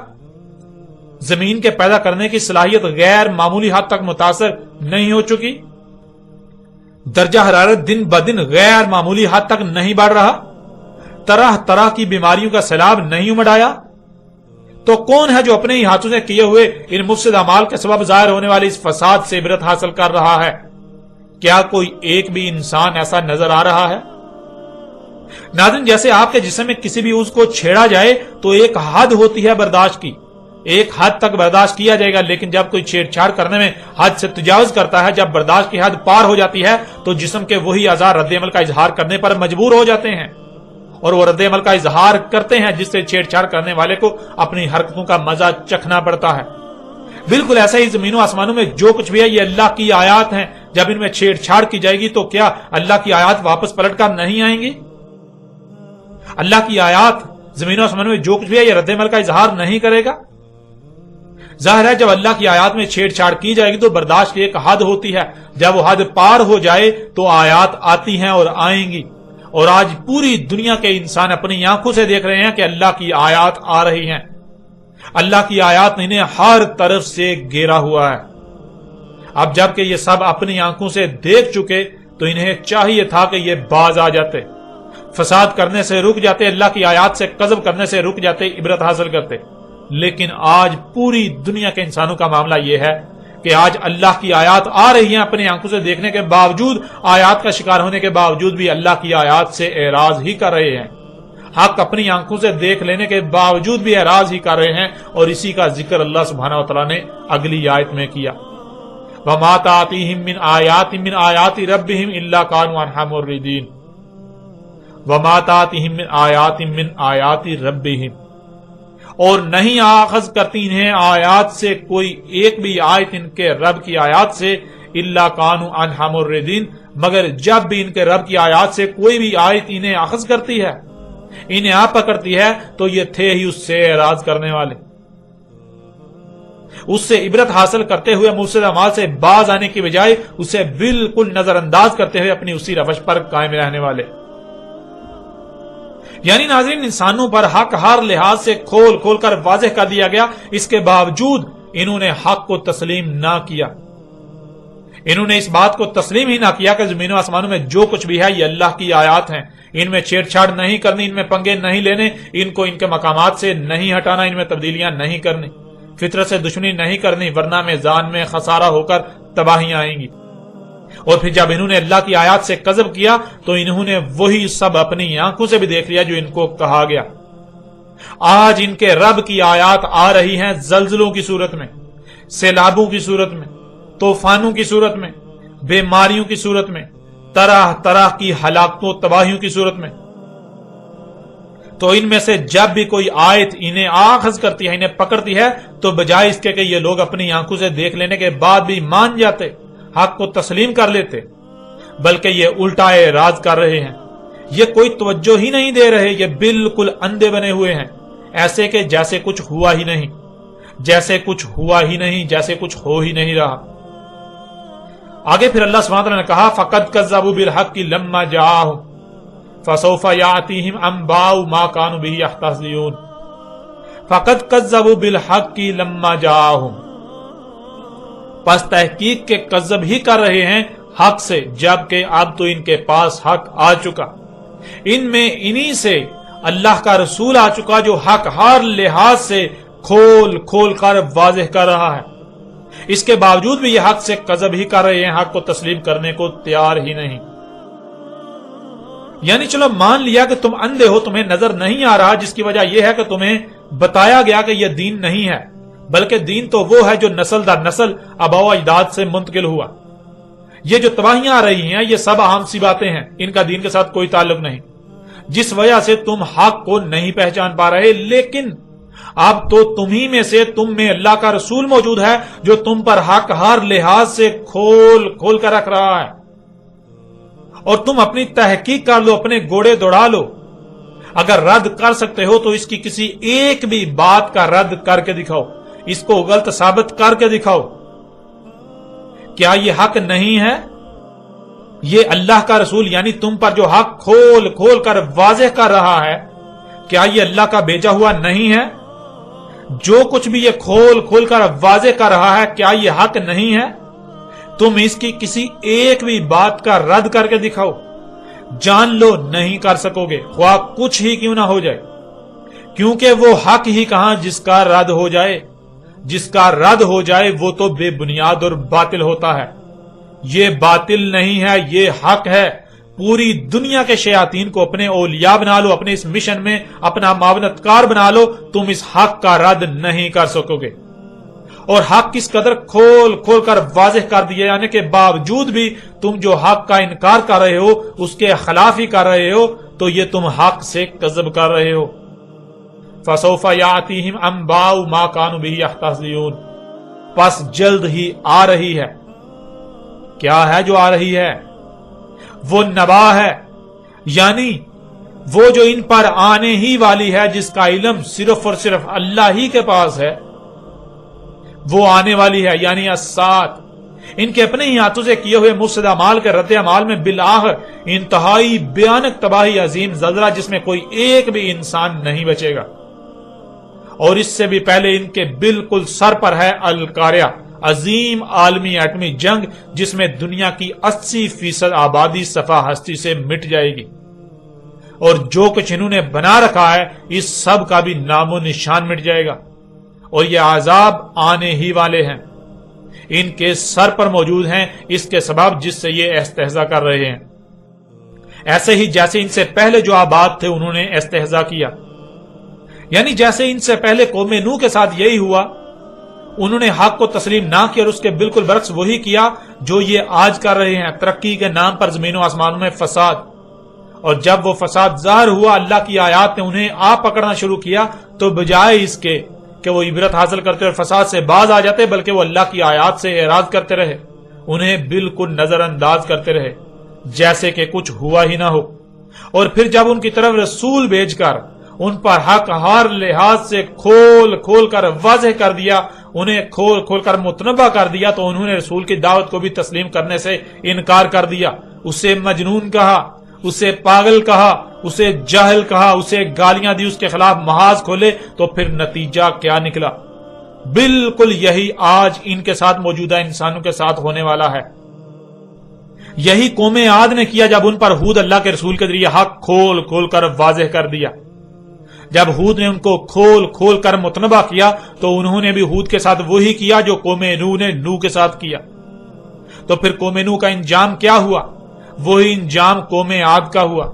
زمین کے پیدا کرنے کی صلاحیت غیر معمولی حد تک متاثر نہیں ہو چکی؟ درجہ حرارت دن بدن غیر معمولی حد تک نہیں بڑھ رہا؟ طرح طرح کی بیماریوں کا سیلاب نہیں امڑایا؟ تو کون ہے جو اپنے ہی ہاتھوں سے کیے ہوئے ان مفسد اعمال کے سبب ظاہر ہونے والی اس فساد سے عبرت حاصل کر رہا ہے؟ کیا کوئی ایک بھی انسان ایسا نظر آ رہا ہے؟ ناظرین، جیسے آپ کے جسم میں کسی بھی عضو کو چھیڑا جائے تو ایک حد ہوتی ہے برداشت کی، ایک حد تک برداشت کیا جائے گا، لیکن جب کوئی چھیڑ چھاڑ کرنے میں حد سے تجاوز کرتا ہے، جب برداشت کی حد پار ہو جاتی ہے، تو جسم کے وہی اعضاء رد عمل کا اظہار کرنے پر مجبور ہو جاتے ہیں، اور وہ رد عمل کا اظہار کرتے ہیں جس سے چھیڑ چھاڑ کرنے والے کو اپنی حرکتوں کا مزہ چکھنا پڑتا ہے۔ بالکل ایسا ہی زمین و آسمانوں میں جو کچھ بھی ہے یہ اللہ کی آیات ہیں، جب ان میں چھیڑ چھاڑ کی جائے گی تو کیا اللہ کی آیات واپس پلٹ کر نہیں آئیں گی؟ اللہ کی آیات زمین و آسمانوں میں جو کچھ بھی ہے یہ رد عمل کا اظہار نہیں کرے گا؟ ظاہر ہے جب اللہ کی آیات میں چھیڑ چھاڑ کی جائے گی تو برداشت کی ایک حد ہوتی ہے، جب وہ حد پار ہو جائے تو آیات آتی ہیں اور آئیں گی، اور آج پوری دنیا کے انسان اپنی آنکھوں سے دیکھ رہے ہیں کہ اللہ کی آیات آ رہی ہیں، اللہ کی آیات نے انہیں ہر طرف سے گھیرا ہوا ہے۔ اب جب کہ یہ سب اپنی آنکھوں سے دیکھ چکے تو انہیں چاہیے تھا کہ یہ باز آ جاتے، فساد کرنے سے رک جاتے، اللہ کی آیات سے کذب کرنے سے رک جاتے، عبرت حاصل کرتے، لیکن آج پوری دنیا کے انسانوں کا معاملہ یہ ہے کہ آج اللہ کی آیات آ رہی ہیں، اپنی آنکھوں سے دیکھنے کے باوجود، آیات کا شکار ہونے کے باوجود بھی اللہ کی آیات سے اعراض ہی کر رہے ہیں، حق اپنی آنکھوں سے دیکھ لینے کے باوجود بھی اعراض ہی کر رہے ہیں۔ اور اسی کا ذکر اللہ سبحانہ وتعالی نے اگلی آیت میں کیا، وَمَا تَأْتِيهِم مِّنْ آیَاتٍ مِّنْ آیَاتِ رَبِّهِمْ إِلَّا كَانُوا عَنْهَا مُعْرِضِينَ وَمَا تَأْتِيهِم مِّنْ آیَاتٍ مِّنْ آیَاتِ رَبِّهِمْ، اور نہیں آخذ کرتی انہیں آیات سے کوئی ایک بھی آیت ان کے رب کی آیات سے، إِلَّا كَانُوا عَنْهَا مُعْرِضِينَ، مگر جب بھی ان کے رب کی آیات سے کوئی بھی آیت انہیں آخذ کرتی ہے، انہیں آپ پکڑتی ہے، تو یہ تھے ہی اس سے اعراض کرنے والے، اس سے عبرت حاصل کرتے ہوئے مفسد اعمال سے باز آنے کی بجائے اسے بالکل نظر انداز کرتے ہوئے اپنی اسی روش پر قائم رہنے والے۔ یعنی ناظرین، انسانوں پر حق ہر لحاظ سے کھول کھول کر واضح کر دیا گیا، اس کے باوجود انہوں نے حق کو تسلیم نہ کیا، انہوں نے اس بات کو تسلیم ہی نہ کیا کہ زمین و آسمانوں میں جو کچھ بھی ہے یہ اللہ کی آیات ہیں، ان میں چھیڑ چھاڑ نہیں کرنی، ان میں پنگے نہیں لینے، ان کو ان کے مقامات سے نہیں ہٹانا، ان میں تبدیلیاں نہیں کرنی، فطرت سے دشمنی نہیں کرنی، ورنہ میزان میں خسارہ ہو کر تباہیاں آئیں گی۔ اور پھر جب انہوں نے اللہ کی آیات سے کذب کیا تو انہوں نے وہی سب اپنی آنکھوں سے بھی دیکھ لیا جو ان کو کہا گیا۔ آج ان کے رب کی آیات آ رہی ہیں زلزلوں کی صورت میں، سیلابوں کی صورت میں، طوفانوں کی صورت میں، بیماریوں کی صورت میں، طرح طرح کی ہلاکتوں تباہیوں کی صورت میں۔ تو ان میں سے جب بھی کوئی آیت انہیں آخذ کرتی ہے، انہیں پکڑتی ہے، تو بجائے اس کے کہ یہ لوگ اپنی آنکھوں سے دیکھ لینے کے بعد بھی مان جاتے، حق کو تسلیم کر لیتے، بلکہ یہ الٹا اعراض کر رہے ہیں، یہ کوئی توجہ ہی نہیں دے رہے، یہ بالکل اندھے بنے ہوئے ہیں، ایسے کہ جیسے کچھ ہوا ہی نہیں، جیسے کچھ ہوا ہی نہیں، جیسے کچھ ہو ہی نہیں رہا۔ آگے پھر اللہ سبحانہ وتعالی نے کہا فَقَدْ كَذَّبُوا بِالْحَقِّ لَمَّا جَاءَهُمْ فَسَوْفَ يَأْتِيهِمْ أَنْبَاءُ مَا كَانُوا بِهِ يَسْتَهْزِئُونَ فَقَدْ كَذَّبُوا بِالْحَقِّ لَمَّا جَاءَهُمْ، پس تحقیق کے کذب ہی کر رہے ہیں حق سے جبکہ اب تو ان کے پاس حق آ چکا، ان میں انہی سے اللہ کا رسول آ چکا جو حق ہر لحاظ سے کھول کھول کر واضح کر رہا ہے، اس کے باوجود بھی یہ حق سے کذب ہی کر رہے ہیں، حق کو تسلیم کرنے کو تیار ہی نہیں۔ یعنی چلو مان لیا کہ تم اندھے ہو، تمہیں نظر نہیں آ رہا، جس کی وجہ یہ ہے کہ تمہیں بتایا گیا کہ یہ دین نہیں ہے، بلکہ دین تو وہ ہے جو نسل در نسل آباء و اجداد سے منتقل ہوا۔ یہ جو تباہیاں آ رہی ہیں یہ سب عام سی باتیں ہیں، ان کا دین کے ساتھ کوئی تعلق نہیں، جس وجہ سے تم حق کو نہیں پہچان پا رہے۔ لیکن اب تو تمہیں میں سے، تم میں اللہ کا رسول موجود ہے جو تم پر حق ہر لحاظ سے کھول کھول کر رکھ رہا ہے، اور تم اپنی تحقیق کر لو، اپنے گوڑے دوڑا لو، اگر رد کر سکتے ہو تو اس کی کسی ایک بھی بات کا رد کر کے دکھاؤ، اس کو غلط ثابت کر کے دکھاؤ۔ کیا یہ حق نہیں ہے؟ یہ اللہ کا رسول یعنی تم پر جو حق کھول کھول کر واضح کر رہا ہے، کیا یہ اللہ کا بھیجا ہوا نہیں ہے؟ جو کچھ بھی یہ کھول کھول کر واضح کر رہا ہے، کیا یہ حق نہیں ہے؟ تم اس کی کسی ایک بھی بات کا رد کر کے دکھاؤ، جان لو نہیں کر سکو گے، خواہ کچھ ہی کیوں نہ ہو جائے، کیونکہ وہ حق ہی کہاں جس کا رد ہو جائے، جس کا رد ہو جائے وہ تو بے بنیاد اور باطل ہوتا ہے۔ یہ باطل نہیں ہے، یہ حق ہے۔ پوری دنیا کے شیاطین کو اپنے اولیاء بنا لو، اپنے اس مشن میں اپنا معاونت کار بنا لو، تم اس حق کا رد نہیں کر سکو گے۔ اور حق کس قدر کھول کھول کر واضح کر دیے جانے کے باوجود بھی تم جو حق کا انکار کر رہے ہو، اس کے خلاف ہی کر رہے ہو، تو یہ تم حق سے کذب کر رہے ہو۔ فَسَوْفَ يَأْتِيهِمْ أَنْبَاءُ مَا كَانُوا بِهِ يَسْتَهْزِئُونَ، پس جلد ہی آ رہی ہے۔ کیا ہے جو آ رہی ہے؟ وہ نبا ہے، یعنی وہ جو ان پر آنے ہی والی ہے، جس کا علم صرف اور صرف اللہ ہی کے پاس ہے، وہ آنے والی ہے، یعنی الساعۃ۔ ان کے اپنے ہی ہاتھوں سے کیے ہوئے مفسد اعمال کے رد عمال میں بالآخر انتہائی بھیانک تباہی، عظیم زلزلہ جس میں کوئی ایک بھی انسان نہیں بچے گا۔ اور اس سے بھی پہلے ان کے بالکل سر پر ہے القاریہ، عظیم عالمی ایٹمی جنگ، جس میں دنیا کی 80% آبادی صفحہ ہستی سے مٹ جائے گی، اور جو کچھ انہوں نے بنا رکھا ہے اس سب کا بھی نام و نشان مٹ جائے گا، اور یہ عذاب آنے ہی والے ہیں۔ ان کے سر پر موجود ہیں، اس کے سبب جس سے یہ استہزاء کر رہے ہیں۔ ایسے ہی جیسے ان سے پہلے جو آباد تھے انہوں نے استہزاء کیا، یعنی جیسے ان سے پہلے قوم نوح کے ساتھ یہی ہوا، انہوں نے حق کو تسلیم نہ کیا اور اس کے بالکل برعکس وہی کیا جو یہ آج کر رہے ہیں، ترقی کے نام پر زمین و آسمانوں میں فساد۔ اور جب وہ فساد ظاہر ہوا، اللہ کی آیات نے انہیں آپ پکڑنا شروع کیا، تو بجائے اس کے کہ وہ عبرت حاصل کرتے اور فساد سے باز آ جاتے، بلکہ وہ اللہ کی آیات سے اعراض کرتے رہے، انہیں بالکل نظر انداز کرتے رہے جیسے کہ کچھ ہوا ہی نہ ہو۔ اور پھر جب ان کی طرف رسول بھیج کر ان پر حق ہر لحاظ سے کھول کھول کر واضح کر دیا، انہیں کھول کھول کر متنبہ کر دیا، تو انہوں نے رسول کی دعوت کو بھی تسلیم کرنے سے انکار کر دیا، اسے مجنون کہا، اسے پاگل کہا، اسے جاہل کہا، اسے گالیاں دی، اس کے خلاف محاذ کھولے، تو پھر نتیجہ کیا نکلا؟ بالکل یہی آج ان کے ساتھ موجودہ انسانوں کے ساتھ ہونے والا ہے۔ یہی قوم عاد نے کیا جب ان پر ہود اللہ کے رسول کے ذریعے حق کھول کھول کر واضح کر دیا۔ جب ہود نے ان کو کھول کھول کر متنبہ کیا تو انہوں نے بھی ہود کے ساتھ وہی کیا جو قوم نوح نے نوح کے ساتھ کیا۔ تو پھر قوم نوح کا انجام کیا ہوا؟ وہی انجام قوم عاد کا ہوا۔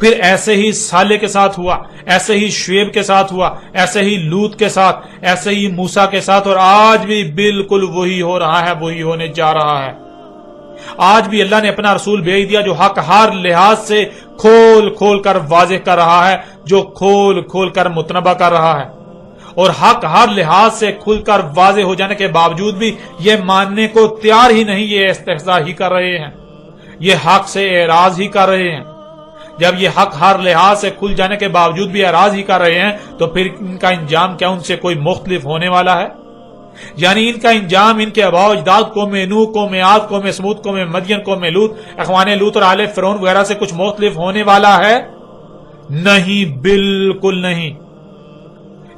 پھر ایسے ہی صالح کے ساتھ ہوا، ایسے ہی شعیب کے ساتھ ہوا، ایسے ہی لوط کے ساتھ، ایسے ہی موسیٰ کے ساتھ، اور آج بھی بالکل وہی ہو رہا ہے، وہی ہونے جا رہا ہے۔ آج بھی اللہ نے اپنا رسول بھیج دیا جو حق ہر لحاظ سے کھول کھول کر واضح کر رہا ہے، جو کھول کھول کر متنبہ کر رہا ہے، اور حق ہر لحاظ سے کھل کر واضح ہو جانے کے باوجود بھی یہ ماننے کو تیار ہی نہیں، یہ استہزاء ہی کر رہے ہیں، یہ حق سے اعراض ہی کر رہے ہیں۔ جب یہ حق ہر لحاظ سے کھل جانے کے باوجود بھی اعراض ہی کر رہے ہیں تو پھر ان کا انجام کیا ان سے کوئی مختلف ہونے والا ہے؟ یعنی ان کا انجام ان کے آباء و اجداد قوم نوح، قوم عاد، قوم سمود، قوم مدین، قوم لوط، اخوان لوط اور آل فرعون وغیرہ سے کچھ مختلف ہونے والا ہے؟ نہیں، بالکل نہیں۔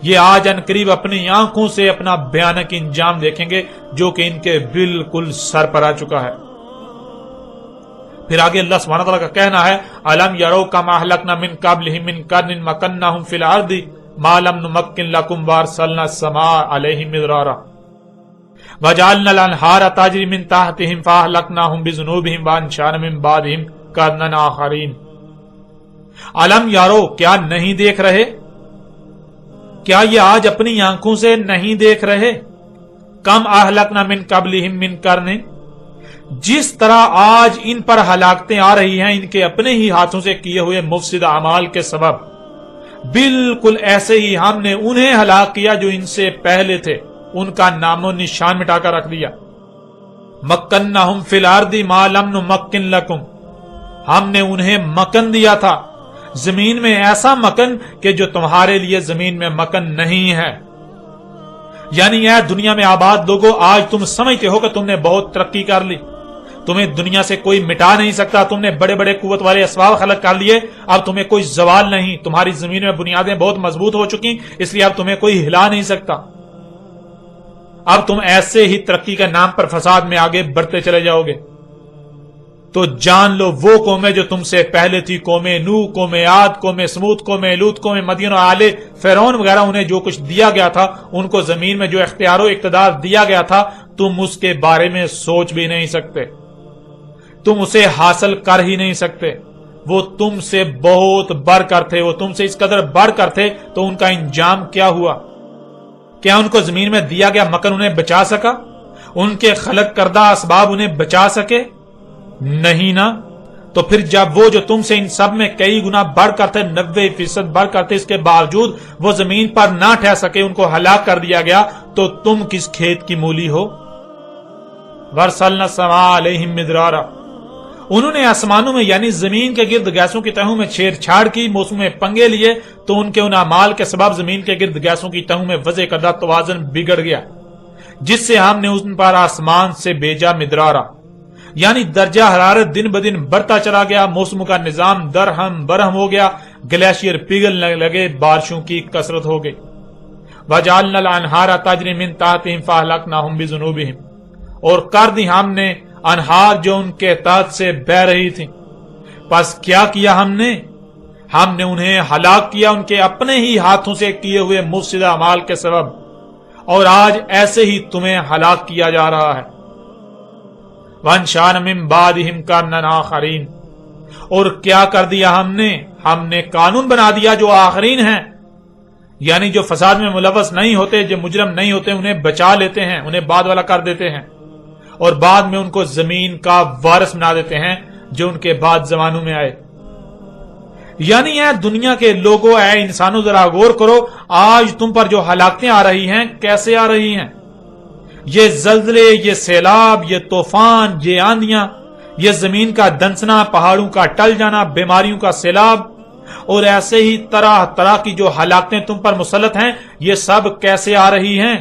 یہ آج ان قریب اپنی آنکھوں سے اپنا بھیانک انجام دیکھیں گے جو کہ ان کے بالکل سر پر آ چکا ہے۔ پھر آگے اللہ سبحانہ تعالیٰ کا کہنا ہے أَلَمْ يَرَوْا كَمَا أَهْلَكْنَا مِنْ قَبْلِهِمْ مِنْ قَرْنٍ مَكَّنَّاهُمْ فِي الْأَرْضِ مَا لَمْ نُمَكِّنْ لَكُمْ وَأَرْسَلْنَا السَّمَاءَ عَلَيْهِمْ مِدْرَارًا وَجَعَلْنَا الْأَنْهَارَ تَجْرِي مِنْ تَحْتِهِمْ فَأَهْلَكْنَاهُمْ بِذُنُوبِهِمْ وَأَنشَأْنَا مِنْ بَعْدِهِمْ قَرْنًا آخَرِينَ۔ علم یارو، کیا نہیں دیکھ رہے؟ کیا یہ آج اپنی آنکھوں سے نہیں دیکھ رہے؟ کم اہلکنا من قبلہم من قرن، جس طرح آج ان پر ہلاکتیں آ رہی ہیں ان کے اپنے ہی ہاتھوں سے کیے ہوئے مفسد اعمال کے سبب، بالکل ایسے ہی ہم نے انہیں ہلاک کیا جو ان سے پہلے تھے، ان کا نام و نشان مٹا کر رکھ دیا۔ مکنہم فی الارض ما لم نمکن لکم، ہم نے انہیں مکن دیا تھا زمین میں، ایسا مکن کہ جو تمہارے لیے زمین میں مکن نہیں ہے۔ یعنی اے دنیا میں آباد لوگوں، آج تم سمجھتے ہو کہ تم نے بہت ترقی کر لی، تمہیں دنیا سے کوئی مٹا نہیں سکتا، تم نے بڑے بڑے قوت والے اسباب خلق کر لیے، اب تمہیں کوئی زوال نہیں، تمہاری زمین میں بنیادیں بہت مضبوط ہو چکی، اس لیے اب تمہیں کوئی ہلا نہیں سکتا، اب تم ایسے ہی ترقی کے نام پر فساد میں آگے بڑھتے چلے جاؤ گے۔ تو جان لو وہ قومیں جو تم سے پہلے تھی، قوم نوح، قوم عاد، قوم سمود، قوم لوط، قوم مدین اور آل فرعون وغیرہ، انہیں جو کچھ دیا گیا تھا، ان کو زمین میں جو اختیار و اقتدار دیا گیا تھا، تم اس کے بارے میں سوچ بھی نہیں سکتے، تم اسے حاصل کر ہی نہیں سکتے۔ وہ تم سے بہت بڑھ کر تھے، وہ تم سے اس قدر بڑھ کر تھے، تو ان کا انجام کیا ہوا؟ کیا ان کو زمین میں دیا گیا مکن انہیں بچا سکا؟ ان کے خلق کردہ اسباب انہیں بچا سکے؟ نہیں نا۔ تو پھر جب وہ جو تم سے ان سب میں کئی گنا بڑھ کر تھے، 90% بڑھ کر تھے، اس کے باوجود وہ زمین پر نہ ٹھہر سکے، ان کو ہلاک کر دیا گیا، تو تم کس کھیت کی مولی ہو؟ وَأَرْسَلْنَا السَّمَاءَ عَلَيْهِمْ مِدْرَارًا، انہوں نے آسمانوں میں یعنی زمین کے گرد گیسوں کی تہوں میں چھیڑ چھاڑ کی، موسم میں پنگے لیے، تو ان کے ان اعمال کے سبب زمین کے گرد گیسوں کی تہوں میں وضع کردہ توازن بگڑ گیا، جس سے ہم نے ان پر آسمان سے بھیجا مدرارا، یعنی درجہ حرارت دن بدن بڑھتا چلا گیا، موسم کا نظام درہم برہم ہو گیا، گلیشیئر پگھلنے لگے، بارشوں کی کثرت ہو گئی۔ وَجَعَلْنَا الْأَنْهَارَ تَجْرِي مِنْ تَحْتِهِمْ فَأَهْلَكْنَاهُمْ بِذُنُوبِهِمْ، اور کر دی ہم نے انہار جو ان کے تحت سے بہ رہی تھی، پس کیا کیا ہم نے انہیں ہلاک کیا ان کے اپنے ہی ہاتھوں سے کیے ہوئے مفسد اعمال کے سبب، اور آج ایسے ہی تمہیں ہلاک کیا جا رہا ہے۔ وَأَنشَأْنَا مِن بَعْدِهِمْ قَرْنًا آخَرِينَ، اور کیا کر دیا ہم نے قانون بنا دیا جو آخرین ہیں، یعنی جو فساد میں ملوث نہیں ہوتے، جو مجرم نہیں ہوتے، انہیں بچا لیتے ہیں، انہیں بعد والا کر دیتے ہیں، اور بعد میں ان کو زمین کا وارث بنا دیتے ہیں جو ان کے بعد زمانوں میں آئے۔ یعنی اے دنیا کے لوگوں، اے انسانوں، ذرا غور کرو، آج تم پر جو ہلاکتیں آ رہی ہیں کیسے آ رہی ہیں؟ یہ زلزلے، یہ سیلاب، یہ طوفان، یہ آندیاں، یہ زمین کا دنسنا، پہاڑوں کا ٹل جانا، بیماریوں کا سیلاب، اور ایسے ہی طرح طرح کی جو ہلاکتیں تم پر مسلط ہیں، یہ سب کیسے آ رہی ہیں؟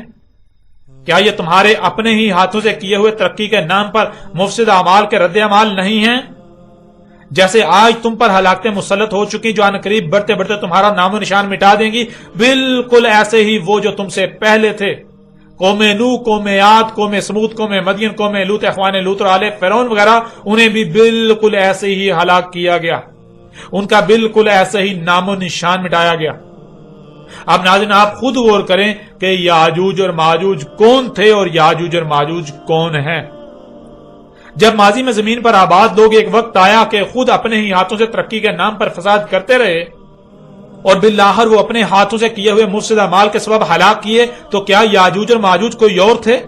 کیا یہ تمہارے اپنے ہی ہاتھوں سے کیے ہوئے ترقی کے نام پر مفسد اعمال کے رد عمال نہیں ہیں؟ جیسے آج تم پر ہلاکتیں مسلط ہو چکی جو ان قریب بڑھتے بڑھتے تمہارا نام و نشان مٹا دیں گی، بالکل ایسے ہی وہ جو تم سے پہلے تھے، قوم نوح، قوم عاد، قوم سمود، قوم مدین، قوم لوط، اخوان لوط اور آل فرعون وغیرہ، انہیں بھی بالکل ایسے ہی ہلاک کیا گیا، ان کا بالکل ایسے ہی نام و نشان مٹایا گیا۔ اب ناظرین آپ خود غور کریں کہ یاجوج اور ماجوج کون تھے اور یاجوج اور ماجوج کون ہیں۔ جب ماضی میں زمین پر آباد لوگ، ایک وقت آیا کہ خود اپنے ہی ہاتھوں سے ترقی کے نام پر فساد کرتے رہے اور بالآخر وہ اپنے ہاتھوں سے کیے ہوئے مفسد اعمال کے سبب ہلاک کیے، تو کیا یاجوج اور ماجوج کوئی اور تھے؟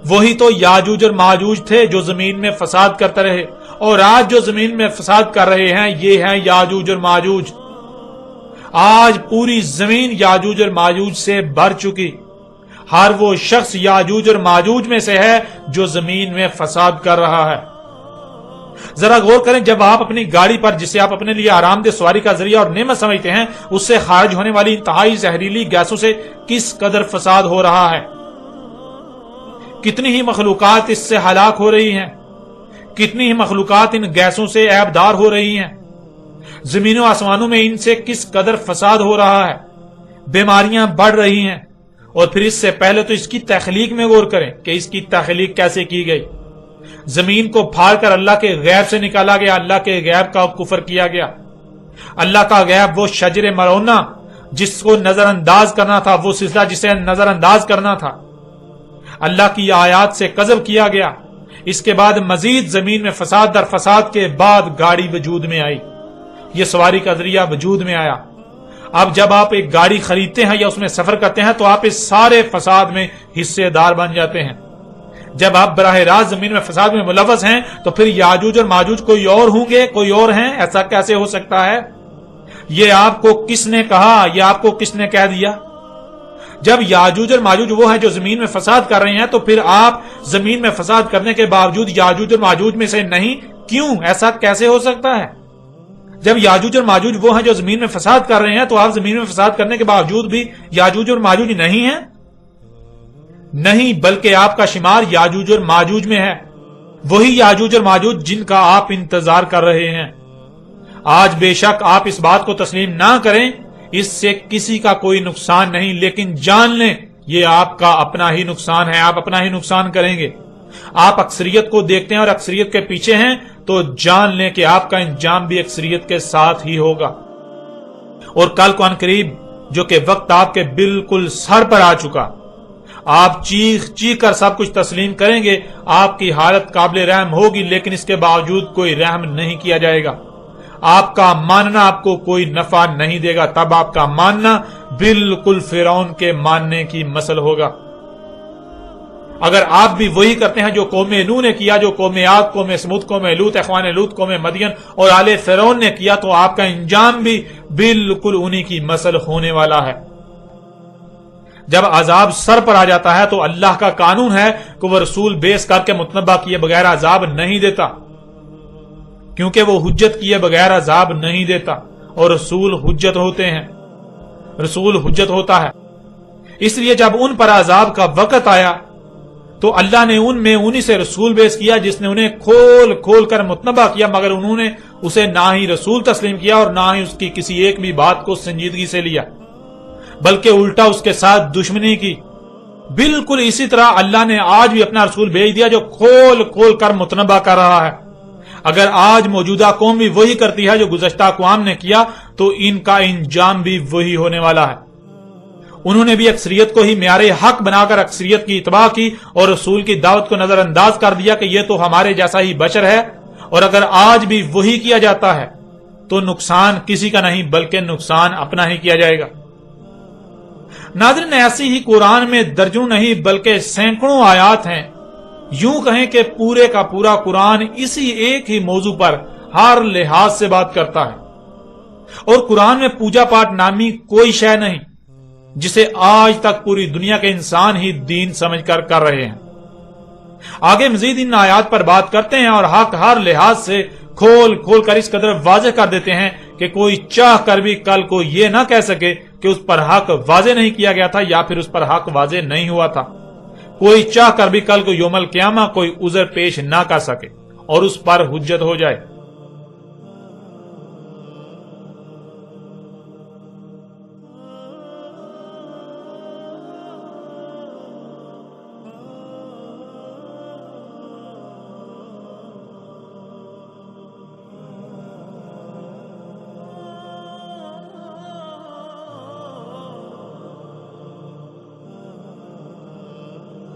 وہی تو یاجوج اور ماجوج تھے جو زمین میں فساد کرتے رہے، اور آج جو زمین میں فساد کر رہے ہیں یہ ہیں یاجوج اور ماجوج۔ آج پوری زمین یاجوج اور ماجوج سے بھر چکی، ہر وہ شخص یاجوج اور ماجوج میں سے ہے جو زمین میں فساد کر رہا ہے۔ ذرا غور کریں، جب آپ اپنی گاڑی پر، جسے آپ اپنے لیے آرام دہ سواری کا ذریعہ اور نعمت سمجھتے ہیں، اس سے خارج ہونے والی انتہائی زہریلی گیسوں سے کس قدر فساد ہو رہا ہے، کتنی ہی مخلوقات اس سے ہلاک ہو رہی ہیں، کتنی ہی مخلوقات ان گیسوں سے عیبدار ہو رہی ہیں، زمین و آسمانوں میں ان سے کس قدر فساد ہو رہا ہے، بیماریاں بڑھ رہی ہیں۔ اور پھر اس سے پہلے تو اس کی تخلیق میں غور کریں کہ اس کی تخلیق کیسے کی گئی۔ زمین کو پھاڑ کر اللہ کے غیب سے نکالا گیا، اللہ کے غیب کا کفر کیا گیا۔ اللہ کا غیب وہ شجر ملعونہ جس کو نظر انداز کرنا تھا، وہ سلسلہ جسے نظر انداز کرنا تھا، اللہ کی آیات سے کذب کیا گیا۔ اس کے بعد مزید زمین میں فساد در فساد کے بعد گاڑی وجود میں آئی، یہ سواری کا ذریعہ وجود میں آیا۔ اب جب آپ ایک گاڑی خریدتے ہیں یا اس میں سفر کرتے ہیں تو آپ اس سارے فساد میں حصے دار بن جاتے ہیں۔ جب آپ براہ راست زمین میں فساد میں ملوث ہیں تو پھر یاجوج اور ماجوج کوئی اور ہوں گے، کوئی اور ہیں؟ ایسا کیسے ہو سکتا ہے؟ یہ آپ کو کس نے کہا؟ یہ آپ کو کس نے کہہ دیا؟ جب یاجوج اور ماجوج وہ ہیں جو زمین میں فساد کر رہے ہیں تو پھر آپ زمین میں فساد کرنے کے باوجود یاجوج اور ماجوج میں سے نہیں کیوں؟ ایسا کیسے ہو سکتا ہے؟ جب یاجوج اور ماجوج وہ ہیں جو زمین میں فساد کر رہے ہیں تو آپ زمین میں فساد کرنے کے باوجود بھی یاجوج اور ماجوج نہیں ہیں؟ نہیں، بلکہ آپ کا شمار یاجوج اور ماجوج میں ہے، وہی یاجوج اور ماجوج جن کا آپ انتظار کر رہے ہیں۔ آج بے شک آپ اس بات کو تسلیم نہ کریں، اس سے کسی کا کوئی نقصان نہیں، لیکن جان لیں یہ آپ کا اپنا ہی نقصان ہے، آپ اپنا ہی نقصان کریں گے۔ آپ اکثریت کو دیکھتے ہیں اور اکثریت کے پیچھے ہیں تو جان لیں کہ آپ کا انجام بھی اکثریت کے ساتھ ہی ہوگا۔ اور کل کو ان قریب جو کہ وقت آپ کے بالکل سر پر آ چکا، آپ چیخ چیخ کر سب کچھ تسلیم کریں گے، آپ کی حالت قابل رحم ہوگی، لیکن اس کے باوجود کوئی رحم نہیں کیا جائے گا۔ آپ کا ماننا آپ کو کوئی نفع نہیں دے گا، تب آپ کا ماننا بالکل فرعون کے ماننے کی مثل ہوگا۔ اگر آپ بھی وہی کرتے ہیں جو قوم نوح نے کیا، جو قوم عاد، قوم سمود، قوم لوط، اخوان لوط، قوم مدین اور آل فرعون نے کیا، تو آپ کا انجام بھی بالکل انہی کی مثل ہونے والا ہے۔ جب عذاب سر پر آ جاتا ہے تو اللہ کا قانون ہے کہ وہ رسول بیس کر کے متنبہ کیے بغیر عذاب نہیں دیتا، کیونکہ وہ حجت کیے بغیر عذاب نہیں دیتا، اور رسول حجت ہوتے ہیں، رسول حجت ہوتا ہے۔ اس لیے جب ان پر عذاب کا وقت آیا تو اللہ نے ان میں انہی سے رسول بیس کیا جس نے انہیں کھول کھول کر متنبہ کیا، مگر انہوں نے اسے نہ ہی رسول تسلیم کیا اور نہ ہی اس کی کسی ایک بھی بات کو سنجیدگی سے لیا، بلکہ الٹا اس کے ساتھ دشمنی کی۔ بالکل اسی طرح اللہ نے آج بھی اپنا رسول بھیج دیا جو کھول کھول کر متنبہ کر رہا ہے۔ اگر آج موجودہ قوم بھی وہی کرتی ہے جو گزشتہ اقوام نے کیا تو ان کا انجام بھی وہی ہونے والا ہے۔ انہوں نے بھی اکثریت کو ہی معیار حق بنا کر اکثریت کی اتباع کی اور رسول کی دعوت کو نظر انداز کر دیا کہ یہ تو ہمارے جیسا ہی بشر ہے، اور اگر آج بھی وہی کیا جاتا ہے تو نقصان کسی کا نہیں بلکہ نقصان اپنا ہی کیا جائے گا۔ ناظرین، ایسی ہی قرآن میں درجنوں نہیں بلکہ سینکڑوں آیات ہیں، یوں کہیں کہ پورے کا پورا قرآن اسی ایک ہی موضوع پر ہر لحاظ سے بات کرتا ہے، اور قرآن میں پوجا پاٹ نامی کوئی شے نہیں جسے آج تک پوری دنیا کے انسان ہی دین سمجھ کر رہے ہیں۔ آگے مزید ان آیات پر بات کرتے ہیں اور حق ہر لحاظ سے کھول کھول کر اس قدر واضح کر دیتے ہیں کہ کوئی چاہ کر بھی کل کو یہ نہ کہہ سکے کہ اس پر حق واضح نہیں کیا گیا تھا یا پھر اس پر حق واضح نہیں ہوا تھا۔ کوئی چاہ کر بھی کل کو یوم القیامہ کوئی عذر پیش نہ کر سکے اور اس پر حجت ہو جائے۔